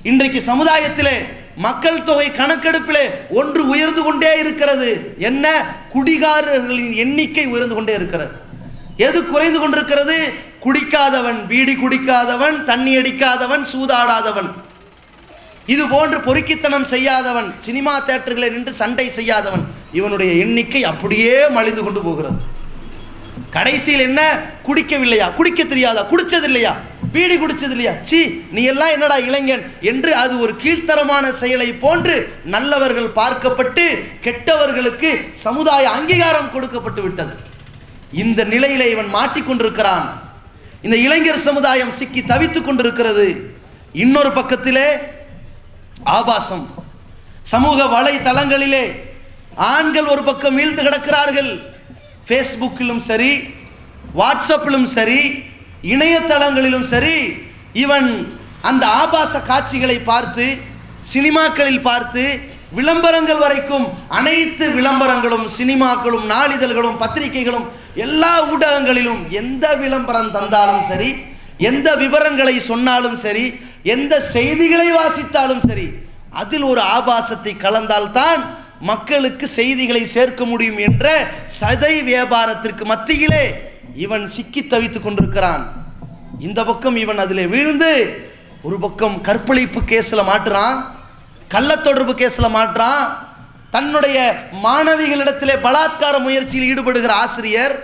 இன்றைக்கு சமுதாயத்திலே மக்கள் தொகை கணக்கெடுப்பிலே ஒன்று உயர்ந்து கொண்டே இருக்கிறது. என்ன? குடிகாரர்களின் எண்ணிக்கை உயர்ந்து கொண்டே இருக்கிறது. எது குறைந்து கொண்டிருக்கிறது? குடிக்காதவன், பீடி குடிக்காதவன், தண்ணி அடிக்காதவன், சூதாடாதவன், இது போன்று பொறுக்கித்தனம் செய்யாதவன், சினிமா தியேட்டர்களில் நின்று சண்டை செய்யாதவன், இவனுடைய எண்ணிக்கை அப்படியே மலிந்து கொண்டு போகிறது. கடைசியில் என்ன? குடிக்கவில்லையா, குடிக்க தெரியாதா, குடிச்சது இல்லையா, பீடி குடிச்சது இல்லையா, சி நீ எல்லாம் என்னடா இளைஞன் என்று அது ஒரு கீழ்த்தரமான செயலை போன்று நல்லவர்கள் பார்க்கப்பட்டு கெட்டவர்களுக்கு சமுதாய அங்கீகாரம் கொடுக்கப்பட்டு விட்டது. இந்த நிலையிலே இவன் மாட்டிக்கொண்டிருக்கிறான். இந்த இளைஞர் சமுதாயம் சிக்கி தவித்துக் கொண்டிருக்கிறது. இன்னொரு பக்கத்திலே ஆபாசம், சமூக வலைதளங்களிலே ஆண்கள் ஒரு பக்கம் வீழ்ந்து கிடக்கிறார்கள். ஃபேஸ்புக்கிலும் சரி, வாட்ஸ்அப்பிலும் சரி, இணையதளங்களிலும் சரி, இவன் அந்த ஆபாச காட்சிகளை பார்த்து, சினிமாக்களில் பார்த்து, விளம்பரங்கள் வரைக்கும் அனைத்து விளம்பரங்களும், சினிமாக்களும், நாளிதழ்களும், பத்திரிகைகளும், எல்லா ஊடகங்களிலும் எந்த விளம்பரம் தந்தாலும் சரி, எந்த விவரங்களை சொன்னாலும் சரி, எந்த செய்திகளை வாசித்தாலும் சரி, அதில் ஒரு ஆபாசத்தை கலந்தால்தான் மக்களுக்கு செய்திகளை சேர்க்க முடியும் என்ற சதை வியாபாரத்திற்கு மத்தியிலே இவன் சிக்கி தவித்துக் கொண்டிருக்கிறான். இந்த பக்கம் இவன் அதிலே வீழ்ந்து ஒரு பக்கம் கற்பழிப்பு கேஸில் மாட்டுறான், கள்ளத்தொடர்பு கேஸில் மாட்டுறான். தன்னுடைய மாணவிகளிடத்திலே பலாத்கார முயற்சியில் ஈடுபடுகிற ஆசிரியர்,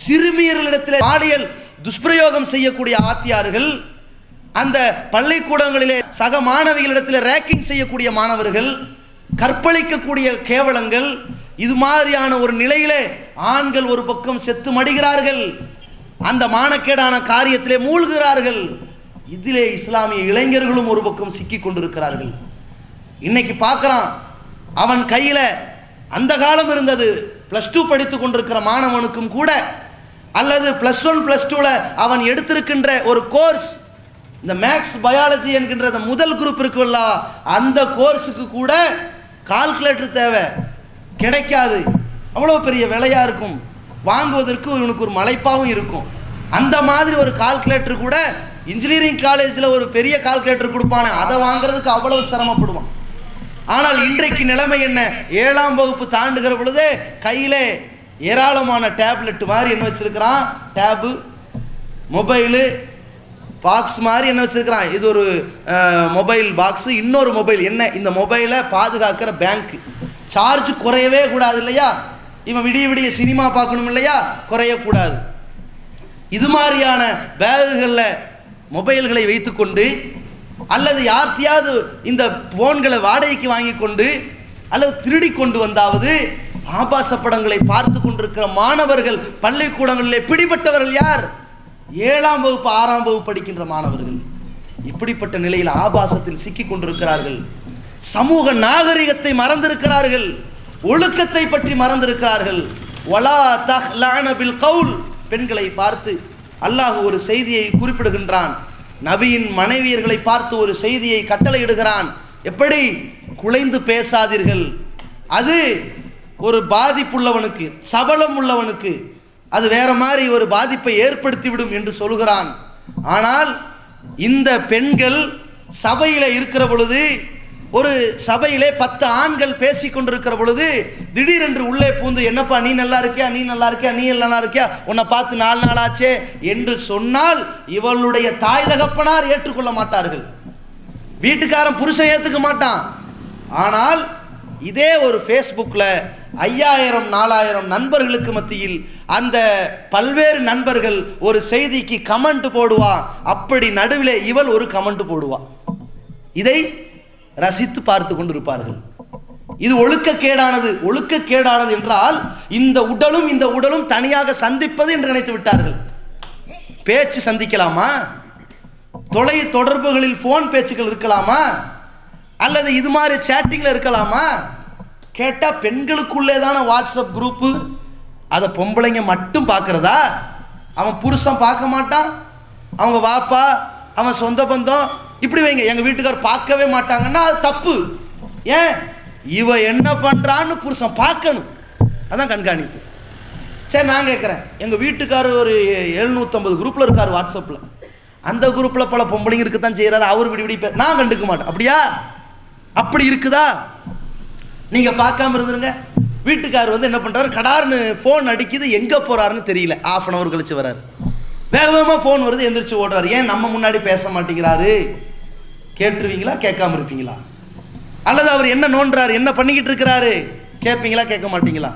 சிறுமியர்களிடத்திலே பாலியல் துஷ்பிரயோகம் செய்யக்கூடிய ஆத்தியார்கள், அந்த பள்ளிக்கூடங்களிலே சக மாணவிகளிடத்தில் ரேக்கிங் செய்யக்கூடிய மாணவர்கள், கற்பழிக்கக்கூடிய கேவலங்கள், இது மாதிரியான ஒரு நிலையிலே ஆண்கள் ஒரு பக்கம் செத்து மடிகிறார்கள், அந்த மானக்கேடான காரியத்திலே மூழ்கிறார்கள். இதிலே இஸ்லாமிய இளைஞர்களும் ஒரு பக்கம் சிக்கி கொண்டிருக்கிறார்கள். இன்னைக்கு பார்க்குறான், அவன் கையில் அந்த காலம் இருந்தது, +2 படித்து கொண்டிருக்கிற மாணவனுக்கும் கூட, அல்லது +1 +2 அவன் எடுத்திருக்கின்ற ஒரு கோர்ஸ், இந்த மேக்ஸ் பயாலஜி என்கின்ற அந்த முதல் குரூப் இருக்குல்ல, அந்த கோர்ஸுக்கு கூட கால்குலேட்டர் தேவை, கிடைக்காது, அவ்வளோ பெரிய விலையாக இருக்கும், வாங்குவதற்கு இவனுக்கு ஒரு மலைப்பாகவும் இருக்கும். அந்த மாதிரி ஒரு கால்குலேட்டர் கூட இன்ஜினியரிங் காலேஜில் ஒரு பெரிய கால்குலேட்டர் கொடுப்பானே, அதை வாங்குறதுக்கு அவ்வளவு சிரமப்படுவான். ஆனால் இன்றைக்கு நிலைமை என்ன? 7ஆம் வகுப்பு தாண்டுகிற பொழுதே கையில் ஏராளமான டேப்லெட் மாதிரி என்ன வச்சிருக்கிறான், டேபு, மொபைலு பாக்ஸ் மாதிரி என்ன வச்சிருக்கிறான். இது ஒரு மொபைல் பாக்ஸு, இன்னொரு மொபைல் என்ன, இந்த மொபைலை பாதுகாக்கிற பேங்க்கு. சார்ஜ் குறையவே கூடாது இல்லையா, இவன் விடிய விடிய சினிமா பார்க்கணும் இல்லையா, குறையக்கூடாது. இது மாதிரியான பேகுகளில் மொபைல்களை வைத்துக்கொண்டு, அல்லது யார்த்தையாவது இந்த போன்களை வாடகைக்கு வாங்கி கொண்டு, அல்லது திருடி கொண்டு வந்தாவது ஆபாச படங்களை பார்த்து கொண்டிருக்கிற மாணவர்கள் பள்ளிக்கூடங்களிலே பிடிபட்டவர்கள் யார்? 7ஆம் வகுப்பு 6ஆம் வகுப்பு படிக்கின்ற மாணவர்கள். இப்படிப்பட்ட நிலையில் ஆபாசத்தில் சிக்கி கொண்டிருக்கிறார்கள். சமூக நாகரிகத்தை மறந்திருக்கிறார்கள், ஒழுக்கத்தை பற்றி மறந்திருக்கிறார்கள். வலா தஹ்லன பில் கவுல், பெண்களை பார்த்து அல்லாஹ் ஒரு செய்தியை குறிப்பிடுகின்றான். நபியின் மனைவியர்களை பார்த்து ஒரு செய்தியை கட்டளையிடுகிறான். எப்படி? குலைந்து பேசாதீர்கள். அது ஒரு பாதிப்புள்ளவனுக்கு, சபலம் உள்ளவனுக்கு அது வேற மாதிரி ஒரு பாதிப்பை ஏற்படுத்திவிடும் என்று சொல்கிறான். ஆனால் இந்த பெண்கள் சபையில் இருக்கிற பொழுது, ஒரு சபையிலே 10 ஆண்கள் பேசி கொண்டிருக்கிற பொழுது திடீரென்று உள்ளே பூந்து, என்னப்பா நீ நல்லா இருக்கியா, நீ நல்லா இருக்கியா, நீ நல்லா இருக்கியா, உன்னை பார்த்து 4 நாள் ஆச்சே என்று சொன்னால் இவளுடைய தாய் தகப்பனார் ஏற்றுக்கொள்ள மாட்டார்கள். வீட்டுக்காரன் புருஷன் ஏற்றுக்க மாட்டான். ஆனால் இதே ஒரு ஃபேஸ்புக்கில் 5000 4000 நண்பர்களுக்கு மத்தியில் அந்த பல்வேறு நண்பர்கள் ஒரு செய்திக்கு கமெண்ட் போடுவா. அப்படி நடுவில் இவள் ஒரு கமெண்ட் போடுவா. இதை ரசித்து பார்த்து கொண்டிருப்பார்கள். இது ஒழுக்கக்கேடானது. ஒழுக்கக்கேடானது என்றால் இந்த உடலும் தனியாக சந்திப்பது என்று நினைத்து விட்டார்கள். பேச்சு சந்திக்கலாமா? தொலை தொடர்புகளில் போன் பேச்சுக்கள் இருக்கலாமா? அல்லது இது மாதிரி சேட்டிங்கில் இருக்கலாமா? கேட்டால் பெண்களுக்குள்ளே தானே வாட்ஸ்அப் குரூப்பு. அதை பொம்பளைங்க மட்டும் பார்க்குறதா? அவன் புருஷன் பார்க்க மாட்டான், அவங்க வாப்பா, அவன் சொந்த பந்தம், இப்படி வைங்க, எங்கள் வீட்டுக்கார் பார்க்கவே மாட்டாங்கன்னா அது தப்பு. ஏன்? இவ என்ன பண்ணுறான்னு புருஷன் பார்க்கணும். அதான் கண்காணிப்பு. சரி, நான் கேட்குறேன், எங்கள் வீட்டுக்காரர் ஒரு 750 குரூப்பில் இருக்கார் வாட்ஸ்அப்பில். அந்த குரூப்பில் பல பொம்பளைங்க இருக்க தான் செய்கிறாரு. அவர் விடி நான் கண்டுக்க மாட்டேன். அப்படியா? அப்படி இருக்குதா? நீங்கள் பார்க்காம இருந்துருங்க. வீட்டுக்காரர் என்ன பண்ணுறாரு, கடார்னு ஃபோன் அடிக்குது, எங்கே போகிறாருன்னு தெரியல. 1/2 hour கழிச்சு வராரு. வேகமாக ஃபோன் வருது, எந்திரிச்சு ஓடுறாரு. ஏன் நம்ம முன்னாடி பேச மாட்டேங்கிறாரு? கேட்டுருவீங்களா? கேட்காம இருப்பீங்களா? அல்லது அவர் என்ன நோன்றாரு, என்ன பண்ணிக்கிட்டு இருக்கிறாரு, கேட்பீங்களா? கேட்க மாட்டீங்களா?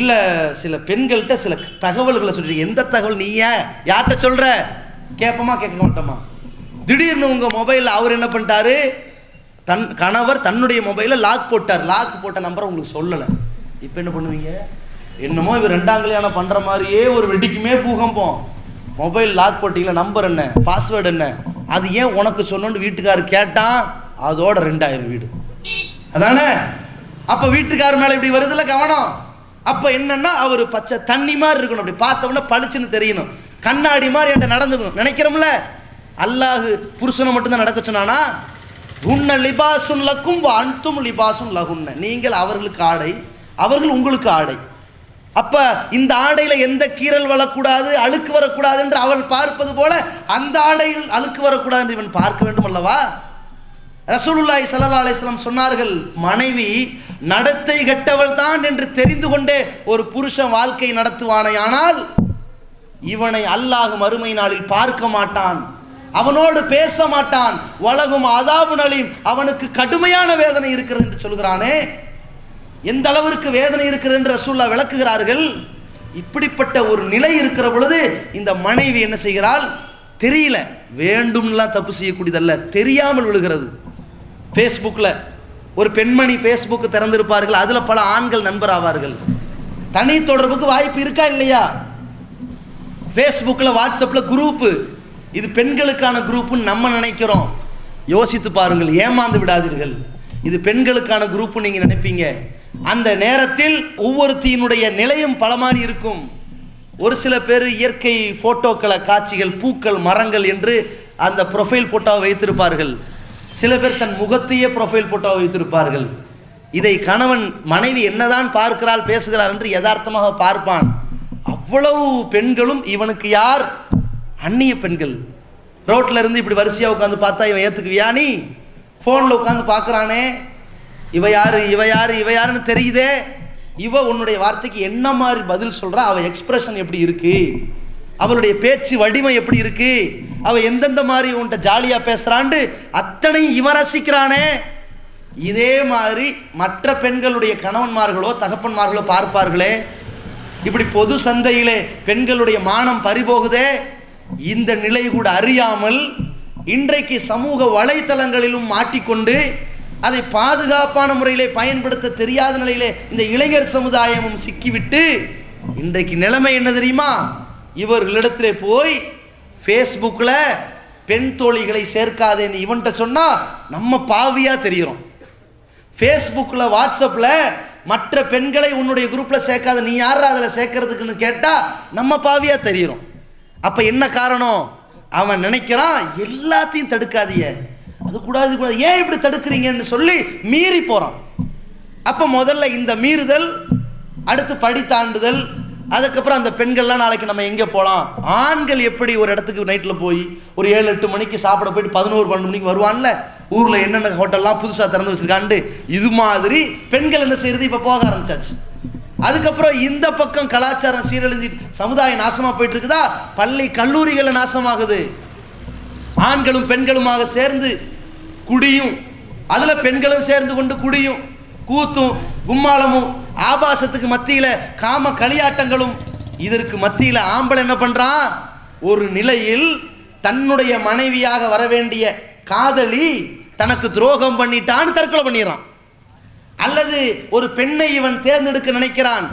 இல்லை, சில பெண்கள்கிட்ட சில தகவல்களை சொல்றீங்க. எந்த தகவல்? நீ யார்கிட்ட சொல்கிற? கேட்போமா கேட்க மாட்டோமா? திடீர்னு உங்கள் மொபைலில் அவர் என்ன பண்ணிட்டாரு, தன் கணவர் தன்னுடைய மொபைலில் லாக் போட்டார். லாக் போட்ட நம்பரை உங்களுக்கு சொல்லலை. இப்போ என்ன பண்ணுவீங்க? என்னமோ இவர் 2ஆம் கல்யாணம் பண்ணுற மாதிரியே ஒரு வெடிக்குமே பூகம்பம். மொபைல் லாக் போட்டிங்களா, நம்பர் என்ன, பாஸ்வேர்டு என்ன, அது ஏன் உனக்கு சொன்னோன்னு வீட்டுக்காரர் கேட்டான், அதோட 2000 வீடு. அதானே? அப்போ வீட்டுக்காரர் மேலே இப்படி வருதுல கவனம். அப்போ என்னன்னா, அவர் பச்சை தண்ணி மாதிரி இருக்கணும், அப்படி பார்த்தோம்னா பளிச்சுன்னு தெரியணும், கண்ணாடி மாதிரி என்கிட்ட நடந்துக்கணும் நினைக்கிறோம்ல. அல்லாஹ் புருஷனை மட்டும்தான் நடக்க சொன்னானா? உன்ன லிபாசுன் லக்கும் அன்தும் லிபாசுன் லகுன்ன. நீங்கள் அவர்களுக்கு ஆடை, அவர்கள் உங்களுக்கு ஆடை. அப்போ இந்த ஆடையில் எந்த கீறல் வரக்கூடாது, அழுக்கு வரக்கூடாது என்று அவள் பார்ப்பது போல அந்த ஆடையில் அழுக்கு வரக்கூடாது என்று இவன் பார்க்க வேண்டும் அல்லவா? ரசூலுல்லாஹி ஸல்லல்லாஹு அலைஹி வஸல்லம் சொன்னார்கள், மனைவி நடத்தை கெட்டவள் தான் என்று தெரிந்து கொண்டே ஒரு புருஷன் வாழ்க்கை நடத்துவானையானால் இவனை அல்லாஹ் மறுமை நாளில் பார்க்க மாட்டான், அவனோடு பேச மாட்டான். வலகும் அதாபுன் அலீம், அவனுக்கு கடுமையான வேதனை இருக்கிறது என்று சொல்கிறானே. எந்த அளவிற்கு வேதனை இருக்கிறது என்று ரசூலுல்லாஹ் விளக்குகிறார்கள். இப்படிப்பட்ட ஒரு நிலை இருக்கிற பொழுது இந்த மனைவி என்ன செய்கிறாள்? தெரியல, வேண்டும்லாம் தப்பு செய்யக்கூடியதல்ல, தெரியாமல் விழுகிறது. ஃபேஸ்புக்கில் ஒரு பெண்மணி ஃபேஸ்புக்கு திறந்திருப்பார்கள், அதில் பல ஆண்கள் நண்பர் ஆவார்கள். தனி தொடர்புக்கு வாய்ப்பு இருக்கா இல்லையா? ஃபேஸ்புக்கில் வாட்ஸ்அப்பில் குரூப்பு, இது பெண்களுக்கான குரூப்புன்னு நம்ம நினைக்கிறோம். யோசித்து பாருங்கள், ஏமாந்து விடாதீர்கள். இது பெண்களுக்கான குரூப்பு நீங்கள் நினைப்பீங்க. அந்த நேரத்தில் ஒவ்வொருத்தியினுடைய நிலையும் பல மாதிரி இருக்கும். ஒரு சில பேர் இயற்கை ஃபோட்டோக்களை, காட்சிகள், பூக்கள், மரங்கள் என்று அந்த ப்ரொஃபைல் ஃபோட்டோவை வைத்திருப்பார்கள். சில பேர் தன் முகத்தையே ப்ரொஃபைல் ஃபோட்டோவை வைத்திருப்பார்கள். இதை கணவன் மனைவி என்னதான் பார்க்கிறாள், பேசுகிறார் என்று யதார்த்தமாக பார்ப்பான். அவ்வளவு பெண்களும் இவனுக்கு யார்? அந்நிய பெண்கள். ரோட்டில் இருந்து இப்படி வரிசையாக உட்காந்து பார்த்தா இவன் ஏற்றுக்குவியா? நீ ஃபோனில் உட்காந்து பார்க்குறானே, இவ யாரு இவ யாரு இவ யாருன்னு தெரியுதே. இவ உன்னுடைய வார்த்தைக்கு என்ன மாதிரி பதில் சொல்கிறா, அவள் எக்ஸ்பிரஷன் எப்படி இருக்குது, அவளுடைய பேச்சு வடிவம் எப்படி இருக்குது, அவள் எந்தெந்த மாதிரி உன்கிட்ட ஜாலியாக பேசுகிறான்னு அத்தனையும் இவன் ரசிக்கிறானே. இதே மாதிரி மற்ற பெண்களுடைய கணவன்மார்களோ தகப்பன்மார்களோ பார்ப்பார்களே. இப்படி பொது சந்தையிலே பெண்களுடைய மானம் பறிபோகுதே. இந்த நிலை கூட அறியாமல் இன்றைக்கு சமூக வலைத்தளங்களிலும் மாட்டிக்கொண்டு அதை பாதுகாப்பான முறையிலே பயன்படுத்த தெரியாத நிலையிலே இந்த இளைஞர் சமுதாயமும் சிக்கிவிட்டு இன்றைக்கு நிலைமை என்ன தெரியுமா? இவர்களிடத்திலே போய் ஃபேஸ்புக்கில் பெண் தோழிகளை சேர்க்காதேன்னு இவன்கிட்ட சொன்னால் நம்ம பாவியாக தெரிகிறோம். ஃபேஸ்புக்கில் வாட்ஸ்அப்பில் மற்ற பெண்களை உன்னுடைய குரூப்பில் சேர்க்காத, நீ யாரா அதில் சேர்க்கறதுக்குன்னு கேட்டால் நம்ம பாவியாக தெரிகிறோம். அப்போ என்ன காரணம்? அவன் நினைக்கிறான் எல்லாத்தையும் தடுக்காதீங்க, அது கூடாது கூடாது, ஏன் இப்படி தடுக்கிறீங்கன்னு சொல்லி மீறி போகிறான். அப்போ முதல்ல இந்த மீறுதல், அடுத்து படி தாண்டுதல், அதுக்கப்புறம் அந்த பெண்கள்லாம் நாளைக்கு நம்ம எங்கே போகலாம், ஆண்கள் எப்படி ஒரு இடத்துக்கு நைட்டில் போய் ஒரு 7-8 மணிக்கு சாப்பிட போயிட்டு 11-12 மணிக்கு வருவான்ல, ஊரில் என்னென்ன ஹோட்டல்லாம் புதுசாக திறந்து வச்சுருக்காண்டு, இது மாதிரி பெண்கள் என்ன செய்கிறது இப்போ போக ஆரம்பிச்சாச்சு. அதுக்கப்புறம் இந்த பக்கம் கலாச்சாரம் சீரழிஞ்சு சமுதாயம் நாசமாக போயிட்டு இருக்குதா, பள்ளி கல்லூரிகளை நாசமாகுது. ஆண்களும் பெண்களுமாக சேர்ந்து குடியும், அதில் பெண்களும் சேர்ந்து கொண்டு குடியும், கூத்தும் கும்மாளமும், ஆபாசத்துக்கு மத்தியில் காம களியாட்டங்களும். இதற்கு மத்தியில் ஆம்பளை என்ன பண்ணுறான், ஒரு நிலையில் தன்னுடைய மனைவியாக வர வேண்டிய காதலி தனக்கு துரோகம் பண்ணிட்டான்னு தற்கொலை பண்ணிடுறான். அல்லது ஒரு பெண்ணை இவன் தேர்ந்தெடுக்க நினைக்கிறான்,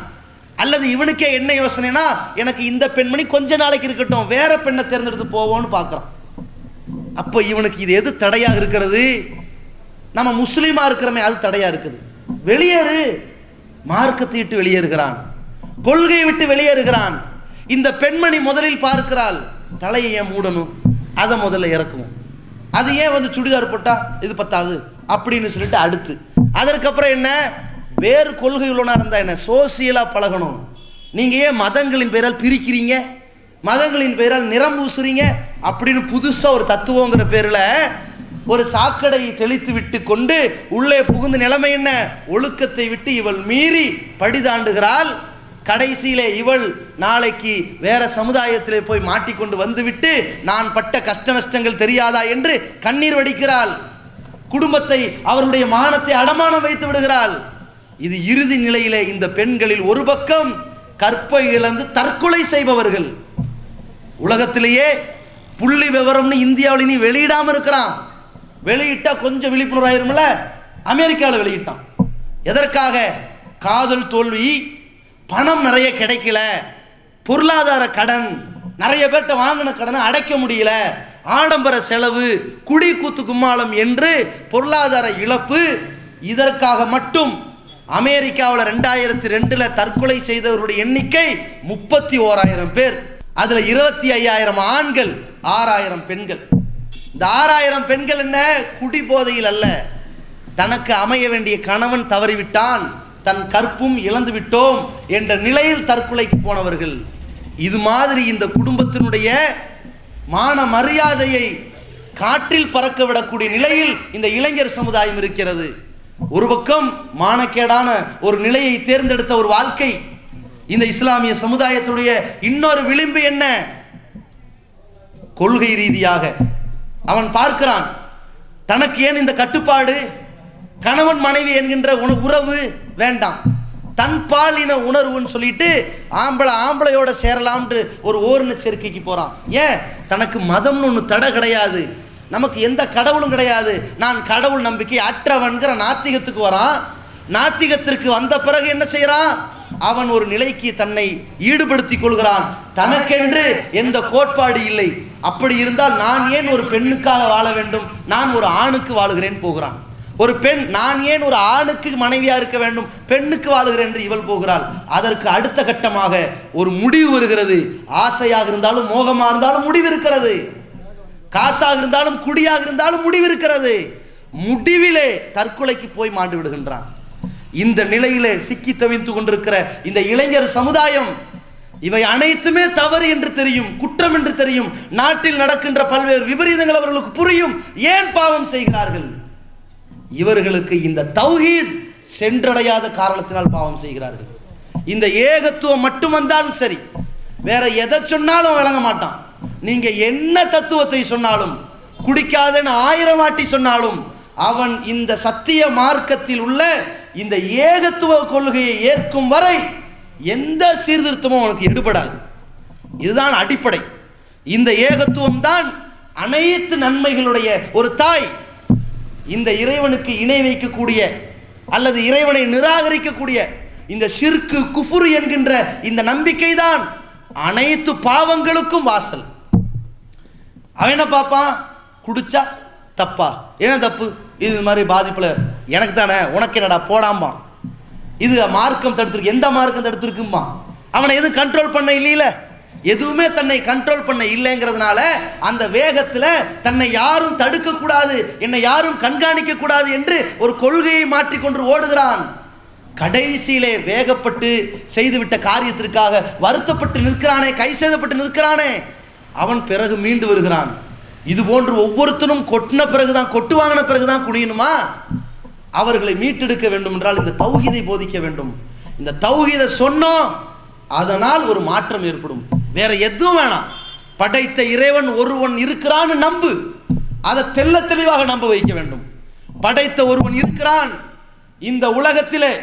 அல்லது இவனுக்கே என்ன யோசனைனா, எனக்கு இந்த பெண்மணி கொஞ்ச நாளைக்கு இருக்கட்டும், வேற பெண்ணை தேர்ந்தெடுத்து போவோன்னு பார்க்குறான். அப்போ இவனுக்கு இது எது தடையாக இருக்கிறது, நம்ம முஸ்லீமாக இருக்கிறோமே அது தடையாக இருக்குது. வெளியேறு, மார்க்கத்தை விட்டு வெளியேறுகிறான், கொள்கையை விட்டு வெளியேறுகிறான். இந்த பெண்மணி முதலில் பார்க்கிறாள், தலையை ஏன் மூடணும், அதை முதல்ல இறக்கணும், அது ஏன் வந்து சுடிதார் போட்டா இது பத்தாது அப்படின்னு சொல்லிட்டு அடுத்து, அதற்கப்புறம் என்ன, வேறு கொள்கை உள்ளனா இருந்தால் என்ன, சோசியலாக பழகணும். நீங்கள் ஏன் மதங்களின் பெயரால் பிரிக்கிறீங்க, மதங்களின் பெயரால் நிறம் பூசுறீங்க அப்படின்னு புதுசாக ஒரு தத்துவங்கிற பேரில் ஒரு சாக்கடையை தெளித்து விட்டு கொண்டு உள்ளே புகுந்த நிலைமை என்ன, ஒழுக்கத்தை விட்டு இவள் மீறி படிதாண்டுகிறாள். கடைசியிலே இவள் நாளைக்கு வேற சமுதாயத்திலே போய் மாட்டிக்கொண்டு வந்துவிட்டு நான் பட்ட கஷ்ட நஷ்டங்கள் தெரியாதா என்று கண்ணீர் வடிக்கிறாள். குடும்பத்தை, அவருடைய மானத்தை அடமானம் வைத்து விடுகிறாள். இது இறுதி நிலையிலே இந்த பெண்களில் ஒரு பக்கம் கற்பை இழந்து தற்கொலை செய்பவர்கள். உலகத்திலேயே புள்ளி விவரம்னு இந்தியாவில் நீ வெளியிடாமல் இருக்கிறான், வெளியிட்டா கொஞ்சம் விழிப்புணர்வு ஆயிரும்ல, அமெரிக்காவில் வெளியிட்டான். எதற்காக, காதல் தோல்வி, பணம் நிறைய கிடைக்கல, பொருளாதார கடன், நிறைய பேர்கிட்ட வாங்கின கடனை அடைக்க முடியல, ஆடம்பர செலவு, குடி கூத்து கும்மாளம் என்று பொருளாதார இழப்பு. இதற்காக மட்டும் அமெரிக்காவில் 2002 தற்கொலை செய்தவருடைய எண்ணிக்கை 31,000 பேர். அதில் 25,000 ஆண்கள், 6,000 பெண்கள். இந்த 6,000 பெண்கள் என்ன, குடி போதையில் அல்ல, தனக்கு அமைய வேண்டிய கணவன் தவறிவிட்டான், தன் கற்பும் இழந்து விட்டோம் என்ற நிலையில் தற்கொலைக்கு போனவர்கள். இது மாதிரி இந்த குடும்பத்தினுடைய மான மரியாதையை காற்றில் பறக்க விடக்கூடிய நிலையில் இந்த இளைஞர் சமுதாயம் இருக்கிறது. ஒரு பக்கம் மானக்கேடான ஒரு நிலையை தேர்ந்தெடுத்த ஒரு வாழ்க்கை. இந்த இஸ்லாமிய சமுதாயத்துடைய இன்னொரு விளிம்பு என்ன, கொள்கை ரீதியாக அவன் பார்க்கிறான், தனக்கு ஏன் இந்த கட்டுப்பாடு, கணவன் மனைவி என்கின்ற உறவு வேண்டாம், தன் பாலின உணர்வுன்னு சொல்லிட்டு ஆம்பளையோட சேரலாம்னு ஒரு ஓரின சேர்க்கைக்கு போறான். ஏன், தனக்கு மதம்னு ஒன்று தடை கிடையாது, நமக்கு எந்த கடவுளும் கிடையாது, நான் கடவுள் நம்பிக்கை அற்றவன்கிற நாத்திகத்துக்கு வரான். நாத்திகத்திற்கு வந்த பிறகு என்ன செய்யறான், அவன் ஒரு நிலைக்கு தன்னை ஈடுபடுத்திக் கொள்கிறான். தனக்கென்று எந்த கோட்பாடு இல்லை, அப்படி இருந்தால் நான் ஏன் ஒரு பெண்ணுக்காக வாழ வேண்டும், நான் ஒரு ஆணுக்கு வாழுகிறேன் போகிறான். ஒரு பெண், நான் ஏன் ஒரு ஆணுக்கு மனைவியா இருக்க வேண்டும், பெண்ணுக்கு வாழுகிறேன் என்று இவள் போகிறாள். அதற்கு அடுத்த கட்டமாக ஒரு முடிவு வருகிறது. ஆசையாக இருந்தாலும் மோகமாக இருந்தாலும் முடிவு இருக்கிறது, காசாக இருந்தாலும் குடியாக இருந்தாலும் முடிவு இருக்கிறது. முடிவிலே தற்கொலைக்கு போய் மாண்டு விடுகின்றான். இந்த நிலையிலே சிக்கி தவித்து கொண்டிருக்கிற இந்த இளைஞர் சமுதாயம், இவை அனைத்துமே தவறு என்று தெரியும், குற்றம் என்று தெரியும், நாட்டில் நடக்கின்ற பல்வேறு விபரீதங்கள் அவர்களுக்கு புரியும். ஏன் பாவம் செய்கிறார்கள், இவர்களுக்கு இந்த தௌஹீத் சென்றடையாத காரணத்தினால் பாவம் செய்கிறார்கள். இந்த ஏகத்துவம் மட்டும் வந்தாலும் சரி, வேற எதை சொன்னாலும் விளங்க மாட்டான். நீங்க என்ன தத்துவத்தை சொன்னாலும், குடிக்காதன்னு 1000 வாட்டி சொன்னாலும், அவன் இந்த சத்திய மார்க்கத்தில் உள்ள இந்த ஏகத்துவ கொள்கையை ஏற்கும் வரை எந்த சீர்திருத்தமும் அவனுக்கு எடுபடாது. இதுதான் அடிப்படை. இந்த ஏகத்துவம் தான் அனைத்து நன்மைகளுடைய ஒரு தாய். இந்த இறைவனுக்கு இணை வைக்கக்கூடிய அல்லது இறைவனை நிராகரிக்கக்கூடிய இந்த ஷிர்கு குஃபுர் என்கின்ற இந்த நம்பிக்கை தான் அனைத்து பாவங்களுக்கும் வாசல். அவன் என்ன பார்ப்பான், குடிச்சா தப்பா, என்ன தப்பு, இது மாதிரி பாதிப்புல எனக்கு தானே, உனக்கு என்னடா போடாமா, இது மார்க்கம் தடுத்திருக்கு, எந்த மார்க்கம் தடுத்திருக்குமா, அவனை எதுவும் கண்ட்ரோல் பண்ண இல்லையில, எதுவுமே தன்னை கண்ட்ரோல் பண்ண இல்லைங்கிறதுனால அந்த வேகத்தில் தன்னை யாரும் தடுக்க கூடாது, என்னை யாரும் கண்காணிக்க கூடாது என்று ஒரு கொள்கையை மாற்றிக்கொண்டு ஓடுகிறான். கடைசியிலே வேகப்பட்டு செய்துவிட்ட காரியத்திற்காக வருத்தப்பட்டு நிற்கிறானே, கை செய்தப்பட்டு நிற்கிறானே, அவன் பிறகு மீண்டு வருகிறான். இது போன்று ஒவ்வொருத்தரும் கொட்டின பிறகுதான், கொட்டு வாங்கின பிறகுதான் குனியணுமா? அவர்களை மீட்டெடுக்க வேண்டும் என்றால் இந்த தௌஹீதை போதிக்க வேண்டும். இந்த தௌஹீதை சொன்னோம், அதனால் ஒரு மாற்றம் ஏற்படும். வேற எதுவும் வேணாம். படைத்த இறைவன் ஒருவன் இருக்கிறான்னு நம்பு, அதை தெள்ள தெளிவாக நம்ப வைக்க வேண்டும். படைத்த ஒருவன் இருக்கிறான். இந்த உலகத்திலே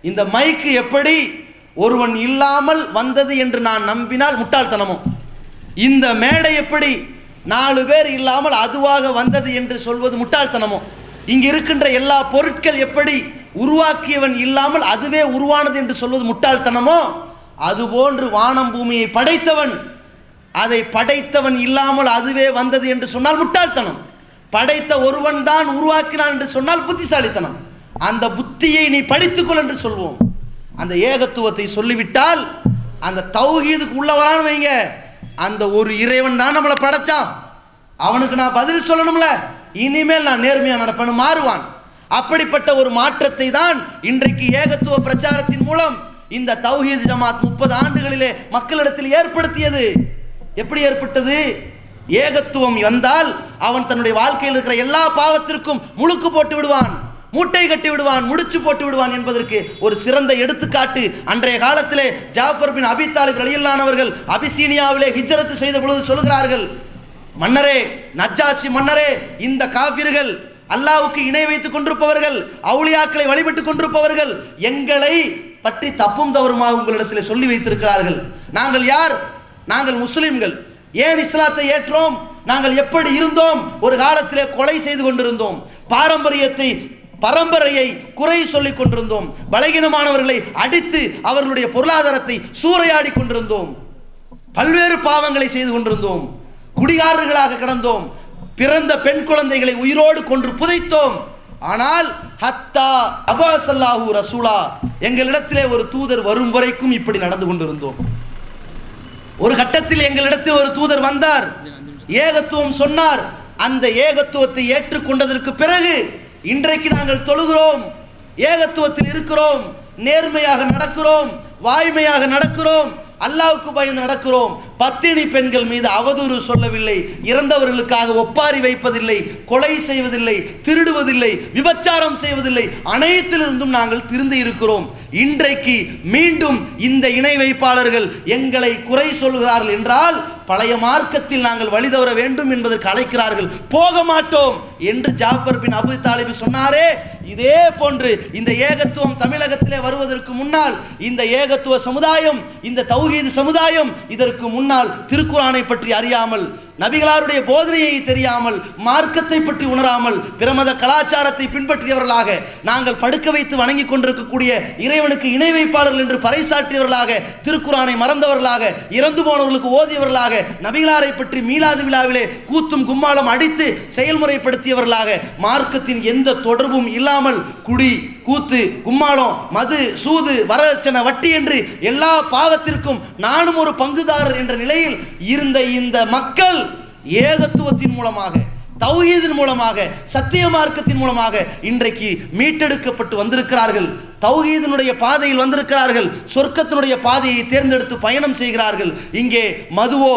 இந்த மைக்கு எப்படி ஒருவன் இல்லாமல் வந்தது என்று நான் நம்பினால் முட்டாள்தனமோ, இந்த மேடை எப்படி 4 பேர் இல்லாமல் அதுவாக வந்தது என்று சொல்வது முட்டாள்தனமோ, இங்கு இருக்கின்ற எல்லா பொருட்கள் எப்படி உருவாக்கியவன் இல்லாமல் அதுவே உருவானது என்று சொல்வது முட்டாள்தனமோ, அதுபோன்று வானம் பூமியை படைத்தவன், அதை படைத்தவன் இல்லாமல் அதுவே வந்தது என்று சொன்னால் முட்டாள்தனம். படைத்த ஒருவன் தான் உருவாக்கினான் என்று சொன்னால் புத்திசாலித்தனம். அந்த புத்தியை நீ படித்துக்கொள் என்று சொல்வோம். அந்த ஏகத்துவத்தை சொல்லிவிட்டால் அந்த தௌஹீதுக்கு உள்ளவரான்னு வைங்க, அந்த ஒரு இறைவன் தான் நம்மளை படைச்சான், அவனுக்கு நான் பதில் சொல்லணும்ல, இனிமேல் நான் நேர்மையாக நடப்பேன்னு மாறுவான். அப்படிப்பட்ட ஒரு மாற்றத்தை தான் இன்றைக்கு ஏகத்துவ பிரச்சாரத்தின் மூலம் இந்த தௌஹீத் ஜமாத் 30 ஆண்டுகளிலே மக்களிடத்தில் ஏற்படுத்தியது. எப்படி ஏற்பட்டது? ஏகத்துவம் வந்தால் அவன் தன்னுடைய வாழ்க்கையில் இருக்கிற எல்லா பாவத்திற்கும் முழுக்கு போட்டு விடுவான், மூட்டை கட்டி விடுவான், முடிச்சு போட்டு விடுவான் என்பதற்கு ஒரு சிறந்த எடுத்துக்காட்டு அன்றைய காலத்திலே ஜாஃபர் பின் அபி தாலிப் ரலியல்லாஹு அவர்கள் அபிசீனியாவிலே ஹிஜ்ரத் செய்த பொழுது சொல்கிறார்கள், மன்னரே, நஜ்ஜாசி மன்னரே, இந்த காபிர்கள் அல்லாஹ்வுக்கு இணை வைத்துக் கொண்டிருப்பவர்கள், அவுலியாக்களை வழிபட்டுக் கொண்டிருப்பவர்கள் எங்களை பற்றி தப்பும் தவறுமாக உங்களிடத்தில் சொல்லி வைத்திருக்கிறார்கள். நாங்கள் யார்? நாங்கள் முஸ்லிம்கள். ஏன் இஸ்லாத்தை ஏற்றோம்? நாங்கள் எப்படி இருந்தோம்? ஒரு காலத்திலே கொலை செய்து கொண்டிருந்தோம், பரம்பரையை குறை சொல்லிக் கொண்டிருந்தோம், பலகீனமானவர்களை அடித்து அவர்களுடைய பொருளாதாரத்தை சூறையாடி கொண்டிருந்தோம், பல்வேறு பாவங்களை செய்து கொண்டிருந்தோம், குடிகாரர்களாக கிடந்தோம், பிறந்த பெண் குழந்தைகளை உயிரோடு கொன்று புதைத்தோம். ஆனால் ஹத்தா அபாசல்லாஹு ரசூலா, எங்களிடத்திலே ஒரு தூதர் வரும் வரைக்கும் இப்படி நடந்து கொண்டிருந்தோம். ஒரு கட்டத்தில் எங்களிடத்தில் ஒரு தூதர் வந்தார், ஏகத்துவம் சொன்னார். அந்த ஏகத்துவத்தை ஏற்றுக்கொண்டதற்கு பிறகு இன்றைக்கு நாங்கள் தொழுகிறோம், ஏகத்துவத்தில் இருக்கிறோம், நேர்மையாக நடக்கிறோம், வாய்மையாக நடக்கிறோம், அல்லாஹ்வுக்கு பயந்து நடக்கிறோம். பத்தினி பெண்கள் மீது அவதூறு சொல்லவில்லை, இறந்தவர்களுக்காக ஒப்பாரி வைப்பதில்லை, கொலை செய்வதில்லை, திருடுவதில்லை, விபச்சாரம் செய்வதில்லை, அனைத்திலிருந்தும் நாங்கள் திருந்து இருக்கிறோம். இன்றைக்கு மீண்டும் இந்த இணை வைப்பாளர்கள் எங்களை குறை சொல்கிறார்கள் என்றால் பழைய மார்க்கத்தில் நாங்கள் வழி தவற வேண்டும் என்பதற்கு அழைக்கிறார்கள், போக மாட்டோம் என்று ஜாஃபர் பின் அபி தாலிப் சொன்னாரே. இதே போன்று இந்த ஏகத்துவம் தமிழகத்திலே வருவதற்கு முன்னால் இந்த ஏகத்துவ சமுதாயம், இந்த தௌஹீத் சமுதாயம் இதற்கு முன்னால் திருக்குர்ஆனை பற்றி அறியாமல், நபிகளாருடைய போதனையை தெரியாமல், மார்க்கத்தை பற்றி உணராமல், பிரமத கலாச்சாரத்தை பின்பற்றியவர்களாக, நாங்கள் படுக்க வைத்து வணங்கி கொண்டிருக்கக்கூடிய இறைவனுக்கு இணை வைப்பாளர்கள் என்று பறைசாற்றியவர்களாக, திருக்குர்ஆனை மறந்தவர்களாக, இறந்து போனவர்களுக்கு ஓதியவர்களாக, நபிகளாரை பற்றி மீலாது விழாவிலே கூத்தும் கும்மாளம் அடித்து செயல்முறைப்படுத்தியவர்களாக, மார்க்கத்தின் எந்த தொடர்பும் இல்லாமல் குடி, கூத்து, கும்மாளம், மது, சூது, வரதட்சணை, வட்டி என்று எல்லா பாவத்திற்கும் நானும் ஒரு பங்குதாரர் என்ற நிலையில் இருந்த இந்த மக்கள் ஏகத்துவத்தின் மூலமாக, தௌஹீதின் மூலமாக, சத்திய மார்க்கத்தின் மூலமாக இன்றைக்கு மீட்டெடுக்கப்பட்டு வந்திருக்கிறார்கள். தௌஹீதினுடைய பாதையில் வந்திருக்கிறார்கள். சொர்க்கத்தினுடைய பாதையை தேர்ந்தெடுத்து பயணம் செய்கிறார்கள். இங்கே மதுவோ,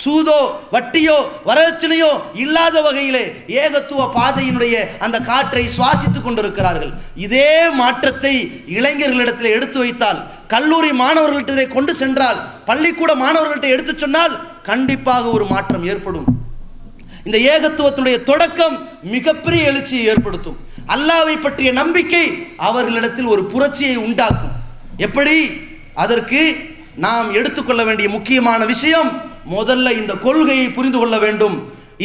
சூதோ, வட்டியோ, வரதட்சணையோ இல்லாத வகையிலே ஏகத்துவ பாதையினுடைய அந்த காற்றை சுவாசித்துக் கொண்டிருக்கிறார்கள். இதே மாற்றத்தை இளைஞர்களிடத்தில் எடுத்து வைத்தால், கல்லூரி மாணவர்களிடத்திலே கொண்டு சென்றால், பள்ளிக்கூட மாணவர்கள்ட்ட எடுத்து சொன்னால் கண்டிப்பாக ஒரு மாற்றம் ஏற்படும். இந்த ஏகத்துவத்தினுடைய தொடக்கம் மிகப்பெரிய எழுச்சியை ஏற்படுத்தும். அல்லாஹ்வை பற்றிய நம்பிக்கை அவர்களிடத்தில் ஒரு புரட்சியை உண்டாக்கும். எப்படி? அதற்கு நாம் எடுத்துக்கொள்ள வேண்டிய முக்கியமான விஷயம், முதல்ல இந்த கொள்கையை புரிந்து கொள்ள வேண்டும்.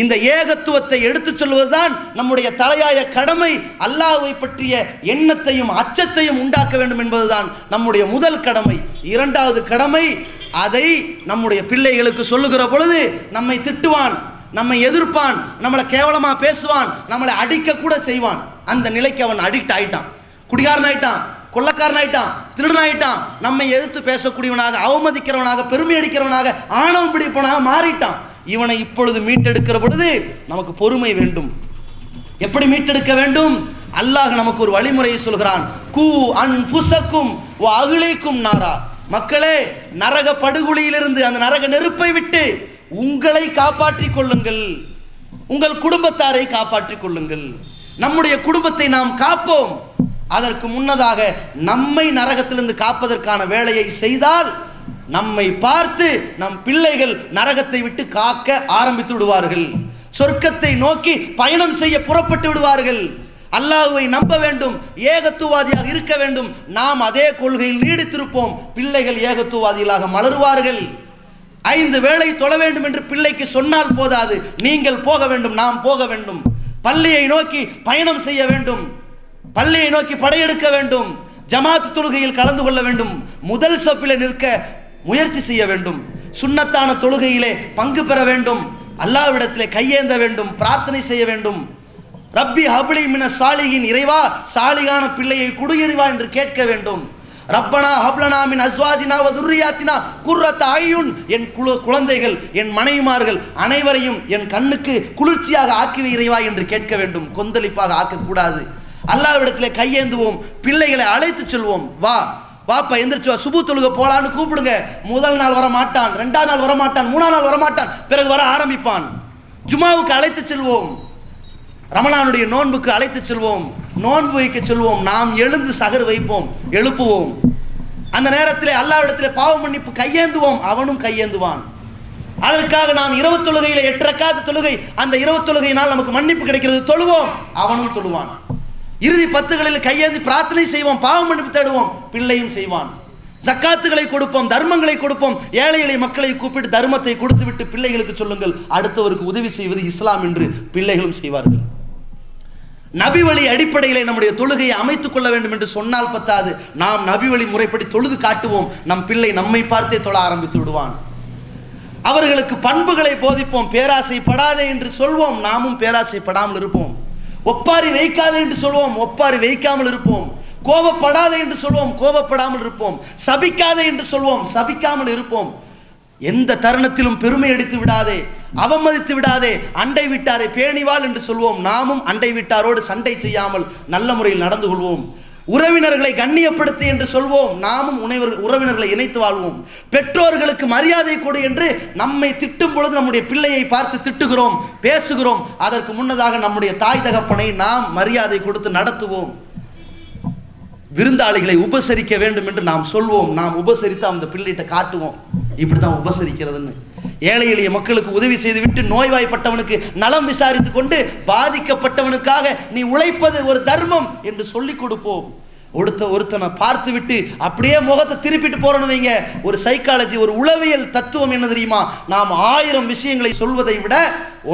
இந்த ஏகத்துவத்தை எடுத்துச் சொல்வதுதான் நம்முடைய தலையாய கடமை. அல்லாஹ்வை பற்றிய எண்ணத்தையும் அச்சத்தையும் உண்டாக்க வேண்டும் என்பதுதான் நம்முடைய முதல் கடமை. இரண்டாவது கடமை, அதை நம்முடைய பிள்ளைகளுக்கு சொல்லுகிற பொழுது நம்மை திட்டுவான், நம்மை எதிர்ப்பான், நம்மளை கேவலமாக பேசுவான், நம்மளை அடிக்க கூட செய்வான். அந்த நிலைக்கு அவன் அடிக்ட் ஆயிட்டான், குடிகாரன் ஆயிட்டான், கொள்ளக்காரன் ஆயிட்டான், திருடன் ஆயிட்டான், நம்மை எதிர்த்து பேசக்கூடியவனாக, அவமதிக்கிறவனாக, பெருமை அடிக்கிறவனாக, ஆணவம் பிடிப்பவனாக மாறிட்டான். இவனை இப்பொழுது மீட்டெடுக்கிற பொழுது நமக்கு பொறுமை வேண்டும். எப்படி மீட்டெடுக்க வேண்டும்? அல்லாஹ் நமக்கு ஒரு வழிமுறையை சொல்கிறான். கூ அன்ஃபுஸக்கும் வ அஹ்லீக்கும் நாரா. மக்களே, நரக படுகொலியிலிருந்து, அந்த நரக நெருப்பை விட்டு உங்களை காப்பாற்றிக் கொள்ளுங்கள், உங்கள் குடும்பத்தாரை காப்பாற்றிக் கொள்ளுங்கள். நம்முடைய குடும்பத்தை நாம் காப்போம். அதற்கு முன்னதாக நம்மை நரகத்திலிருந்து காப்பதற்கான வேலையை செய்தால் நம்மை பார்த்து நம் பிள்ளைகள் நரகத்தை விட்டு காக்க ஆரம்பித்து விடுவார்கள். சொர்க்கத்தை நோக்கி பயணம் செய்ய புறப்பட்டு விடுவார்கள். அல்லாஹ்வை நம்ப வேண்டும், ஏகத்துவாதியாக இருக்க வேண்டும். நாம் அதே கொள்கையில் நீடித்திருப்போம். பிள்ளைகள் ஏகத்துவாதிகளாக மலருவார்கள். 5 வேளை தொழ வேண்டும் என்று பிள்ளைக்கு சொன்னால் போதாது, நீங்கள் போக வேண்டும், நாம் போக வேண்டும். பள்ளியை நோக்கி பயணம் செய்ய வேண்டும், பள்ளியை நோக்கி படையெடுக்க வேண்டும், ஜமாத் தொழுகையில் கலந்து கொள்ள வேண்டும், முதல் சஃபில் நிற்க முயற்சி செய்ய வேண்டும், சுன்னத்தான தொழுகையிலே பங்கு பெற வேண்டும், அல்லாஹ்விடத்திலே கையேந்த வேண்டும், பிரார்த்தனை செய்ய வேண்டும். ரப்பி ஹப்லி மின சாலிகின், இறைவா சாலிகான பிள்ளையை குடு இறைவா என்று கேட்க வேண்டும். ரப்பனா ஹப்லனா மின் அஸ்வாஜினா வ துர்ரியாத்தினா குர்ரத்த அய்யுன், என் குழந்தைகள், என் மனைவிமார்கள் அனைவரையும் என் கண்ணுக்கு குளிர்ச்சியாக ஆக்கி இறைவா என்று கேட்க வேண்டும். கொந்தளிப்பாக ஆக்கக்கூடாது. அல்லாஹ்விடத்திலே கையேந்துவோம், பிள்ளைகளை அழைத்து செல்வோம். வா பாப்பா எந்திரிச்சு வா, சுபு தொழுக போலான்னு கூப்பிடுங்க. முதல் நாள் வர மாட்டான், 2ஆம் நாள் வர மாட்டான், 3ஆம் நாள் வர மாட்டான், பிறகு வர ஆரம்பிப்பான். ஜுமாவுக்கு அழைத்து செல்வோம், ரமலானுடைய நோன்புக்கு அழைத்து செல்வோம், நோன்பு வைக்க சொல்வோம். நாம் எழுந்து சகர் வைப்போம், எழுப்புவோம். அந்த நேரத்தில் அல்லாஹ்விடத்திலே பாவ மன்னிப்பு கையேந்துவோம், அவனும் கையேந்துவான். அதற்காக நாம் இரவு தொழுகையில் 8 ரக்காத் தொழுகை, அந்த இரவு தொழுகையினால் நமக்கு மன்னிப்பு கிடைக்கிறது, தொழுவோம், அவனும் தொழுவான். இறுதி 10களில் கையேந்தி பிரார்த்தனை செய்வோம், பாவ மன்னிப்பு தேடுவோம், பிள்ளையும் செய்வான். ஜக்காத்துகளை கொடுப்போம், தர்மங்களை கொடுப்போம். ஏழை எளிய மக்களை கூப்பிட்டு தர்மத்தை கொடுத்து விட்டு பிள்ளைகளுக்கு சொல்லுங்கள், அடுத்தவருக்கு உதவி செய்வது இஸ்லாம் என்று பிள்ளைகளும் செய்வார்கள். நபி வழி அடிப்படையிலே நம்முடைய தொழுகையை அமைத்துக் கொள்ள வேண்டும் என்று சொன்னால் பத்தாது, நாம் நபி வழி முறைப்படி தொழுது காட்டுவோம். நம் பிள்ளை நம்மை பார்த்தே தொழ ஆரம்பித்து விடுவான். அவர்களுக்கு பண்புகளை போதிப்போம். பேராசைப்படாதே என்று சொல்வோம், நாமும் பேராசைப்படாமல் இருப்போம். ஒப்பாரி வைக்காதே என்று சொல்வோம், ஒப்பாரி வைக்காமல் இருப்போம். கோபப்படாதே என்று சொல்வோம், கோபப்படாமல் இருப்போம். சபிக்காதே என்று சொல்வோம், சபிக்காமல் இருப்போம். எந்த தருணத்திலும் பெருமை அடித்து விடாதே, அவமதித்து விடாதே, அண்டை வீட்டாரை பேணிவாள் என்று சொல்வோம். நாமும் அண்டை வீட்டாரோடு சண்டை செய்யாமல் நல்ல முறையில் நடந்து கொள்வோம். உறவினர்களை கண்ணியப்படுத்து என்று சொல்வோம், நாமும் உறவினர்களை இணைத்து வாழ்வோம். பெற்றோர்களுக்கு மரியாதை கொடு என்று நம்மை திட்டும் பொழுது நம்முடைய பிள்ளையை பார்த்து திட்டுகிறோம், பேசுகிறோம். அதற்கு முன்னதாக நம்முடைய தாய் தகப்பனை நாம் மரியாதை கொடுத்து நடத்துவோம். விருந்தாளிகளை உபசரிக்க வேண்டும் என்று நாம் சொல்வோம், நாம் உபசரித்து அந்த பிள்ளைகிட்ட காட்டுவோம், இப்படி தான் உபசரிக்கிறதுன்னு. ஏழை எளிய மக்களுக்கு உதவி செய்துவிட்டு நோய்வாய்ப்பட்டவனுக்கு நலம் விசாரித்து கொண்டு பாதிக்கப்பட்டவனுக்காக நீ உழைப்பது ஒரு தர்மம் என்று சொல்லிக் கொடுப்போம். ஒருத்தனை பார்த்து விட்டு அப்படியே முகத்தை திருப்பிட்டு போறோன்னு வைங்க, ஒரு சைக்காலஜி, ஒரு உளவியல் தத்துவம் என்ன தெரியுமா? நாம் 1000 விஷயங்களை சொல்வதை விட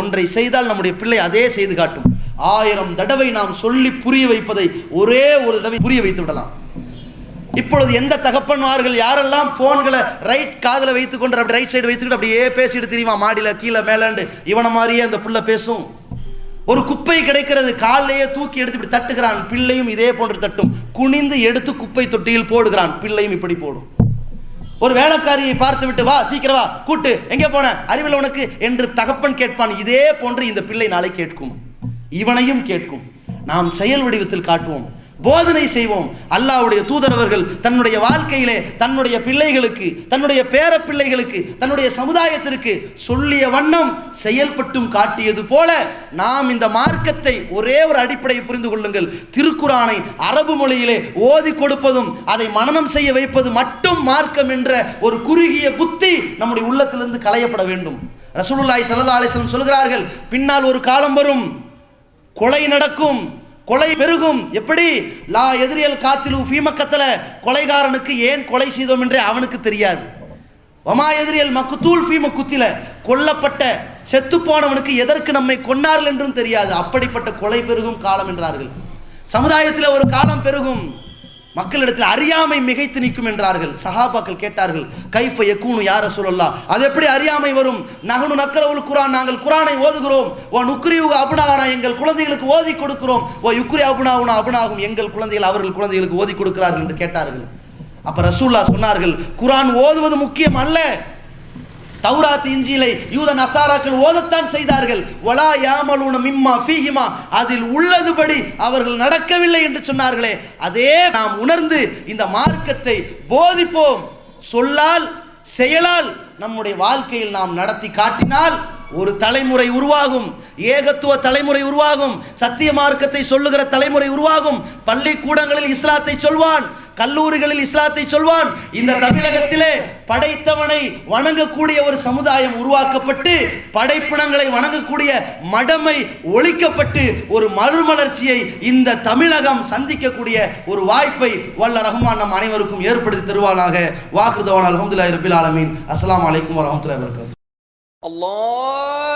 ஒன்றை செய்தால் நம்முடைய பிள்ளை அதே செய்து காட்டும். 1000 தடவை நாம் சொல்லி புரிய வைப்பதை ஒரே ஒரு தடவை புரிய வைத்து விடலாம். இப்பொழுது எந்த தகப்பன்மார்கள் யாரெல்லாம் போன்களை ரைட் காதில் வைத்துக்கொண்டு அப்படி ரைட் சைடு வைத்துக்கிட்டு அப்படியே பேசிட்டு தெரியுமா, மாடியில் கீழே மேலாண்டு இவனை மாதிரியே அந்த புள்ள பேசும். ஒரு குப்பை கிடைக்கிறது, காலையே தூக்கி எடுத்து இப்படி தட்டுகிறான், பிள்ளையும் இதே போன்று தட்டும். குனிந்து எடுத்து குப்பை தொட்டியில் போடுகிறான், பிள்ளையும் இப்படி போடும். ஒரு வேலைக்காரியை பார்த்து விட்டு வா சீக்கிரம் வா, கூட்டு, எங்கே போன, அறிவில் உனக்கு என்று தகப்பன் கேட்பான். இதே போன்று இந்த பிள்ளை நாளை கேட்கும், இவனையும் கேட்கும். நாம் செயல் வடிவத்தில் காட்டுவோம், போதனை செய்வோம். அல்லாஹ்வுடைய தூதரவர்கள் தன்னுடைய வாழ்க்கையிலே தன்னுடைய பிள்ளைகளுக்கு, தன்னுடைய பேர பிள்ளைகளுக்கு, தன்னுடைய சமுதாயத்திற்கு சொல்லிய வண்ணம் செயல்பட்டும் காட்டியது போல நாம் இந்த மார்க்கத்தை ஒரே ஒரு அடிப்படையை புரிந்து கொள்ளுங்கள். திருக்குரானை அரபு மொழியிலே ஓதி கொடுப்பதும் அதை மனனம் செய்ய வைப்பது மட்டும் மார்க்கம் என்ற ஒரு குறுகிய புத்தி நம்முடைய உள்ளத்திலிருந்து களையப்பட வேண்டும். ரசூலுல்லாஹி ஸல்லல்லாஹு அலைஹி வஸல்லம் சொல்கிறார்கள், பின்னால் ஒரு காலம் வரும், கொலை நடக்கும், கொலை பெருகும். எப்படி? லா எதிரியல் காத்திலு ஃபீமக்கத்தல, கொலைகாரனுக்கு ஏன் கொலை செய்தோம் என்றே அவனுக்கு தெரியாது. வமா எதிரியல் மக்குத்தூல் ஃபீம குத்தில, கொல்லப்பட்ட செத்து போனவனுக்கு எதற்கு நம்மை கொன்னார்கள் என்றும் தெரியாது. அப்படிப்பட்ட கொலை பெருகும் காலம் என்றார்கள். சமுதாயத்தில் ஒரு காலம் பெருகும், மக்களிடத்தில் அறியாமை மிகைத்து நிற்கும் என்றார்கள். சஹாபாக்கள் கேட்டார்கள், கைஃப யகூனு யா ரசூலல்லாஹ், அது எப்படி அறியாமை வரும்? நஹ்னு நக்ரவுல் குர்ஆன், நாங்கள் குர்ஆனை ஓதுகிறோம். வ நுக்ரியுஹு அப்னானா, எங்கள் குழந்தைகளுக்கு ஓதி கொடுக்கிறோம். வ யுக்ரி அப்னாவுனா அப்னாஹும், எங்கள் குழந்தைகள் அவர்கள் குழந்தைகளுக்கு ஓதி கொடுக்கிறார்கள் என்று கேட்டார்கள். அப்ப ரசூலுல்லாஹ் சொன்னார்கள், குர்ஆன் ஓதுவது முக்கியம் அல்ல. தௌராத் இன்ஜீலை யூத நசாராக்கள் ஓதத்தான் செய்தார்கள். வலா யாமலூன மிம்மா ஃபீஹிமா, அதில் உள்ளதுபடி அவர்கள் நடக்கவில்லை என்று சொன்னார்களே, அதே நாம் உணர்ந்து இந்த மார்க்கத்தை போதிப்போம். சொல்லால் செயலால் நம்முடைய வாழ்க்கையில் நாம் நடத்தி காட்டினால் ஒரு தலைமுறை உருவாகும், ஏகத்துவ தலைமுறை உருவாகும், சத்திய மார்க்கத்தை சொல்லுகிற தலைமுறை உருவாகும். பள்ளிக்கூடங்களில் இஸ்லாத்தை சொல்வான், கல்லூரிகளில் இஸ்லாத்தை சொல்வான். இந்த தமிழகத்திலே படைத்தவனை வணங்கக்கூடிய ஒரு சமுதாயம் உருவாக்கப்பட்டு படைப்பினங்களை வணங்கக்கூடிய மடமை ஒழிக்கப்பட்டு ஒரு மறுமலர்ச்சியை இந்த தமிழகம் சந்திக்கக்கூடிய ஒரு வாய்ப்பை வல்ல ரஹ்மான் நம் அனைவருக்கும் ஏற்படுத்தி தருவானாக. வாஹிரு தஅவானா அல்ஹம்துலில்லாஹி ரப்பில் ஆலமீன். அஸ்ஸலாமு அலைக்கும் வரஹ்மத்துல்லாஹி வபரகாத்துஹு. Allah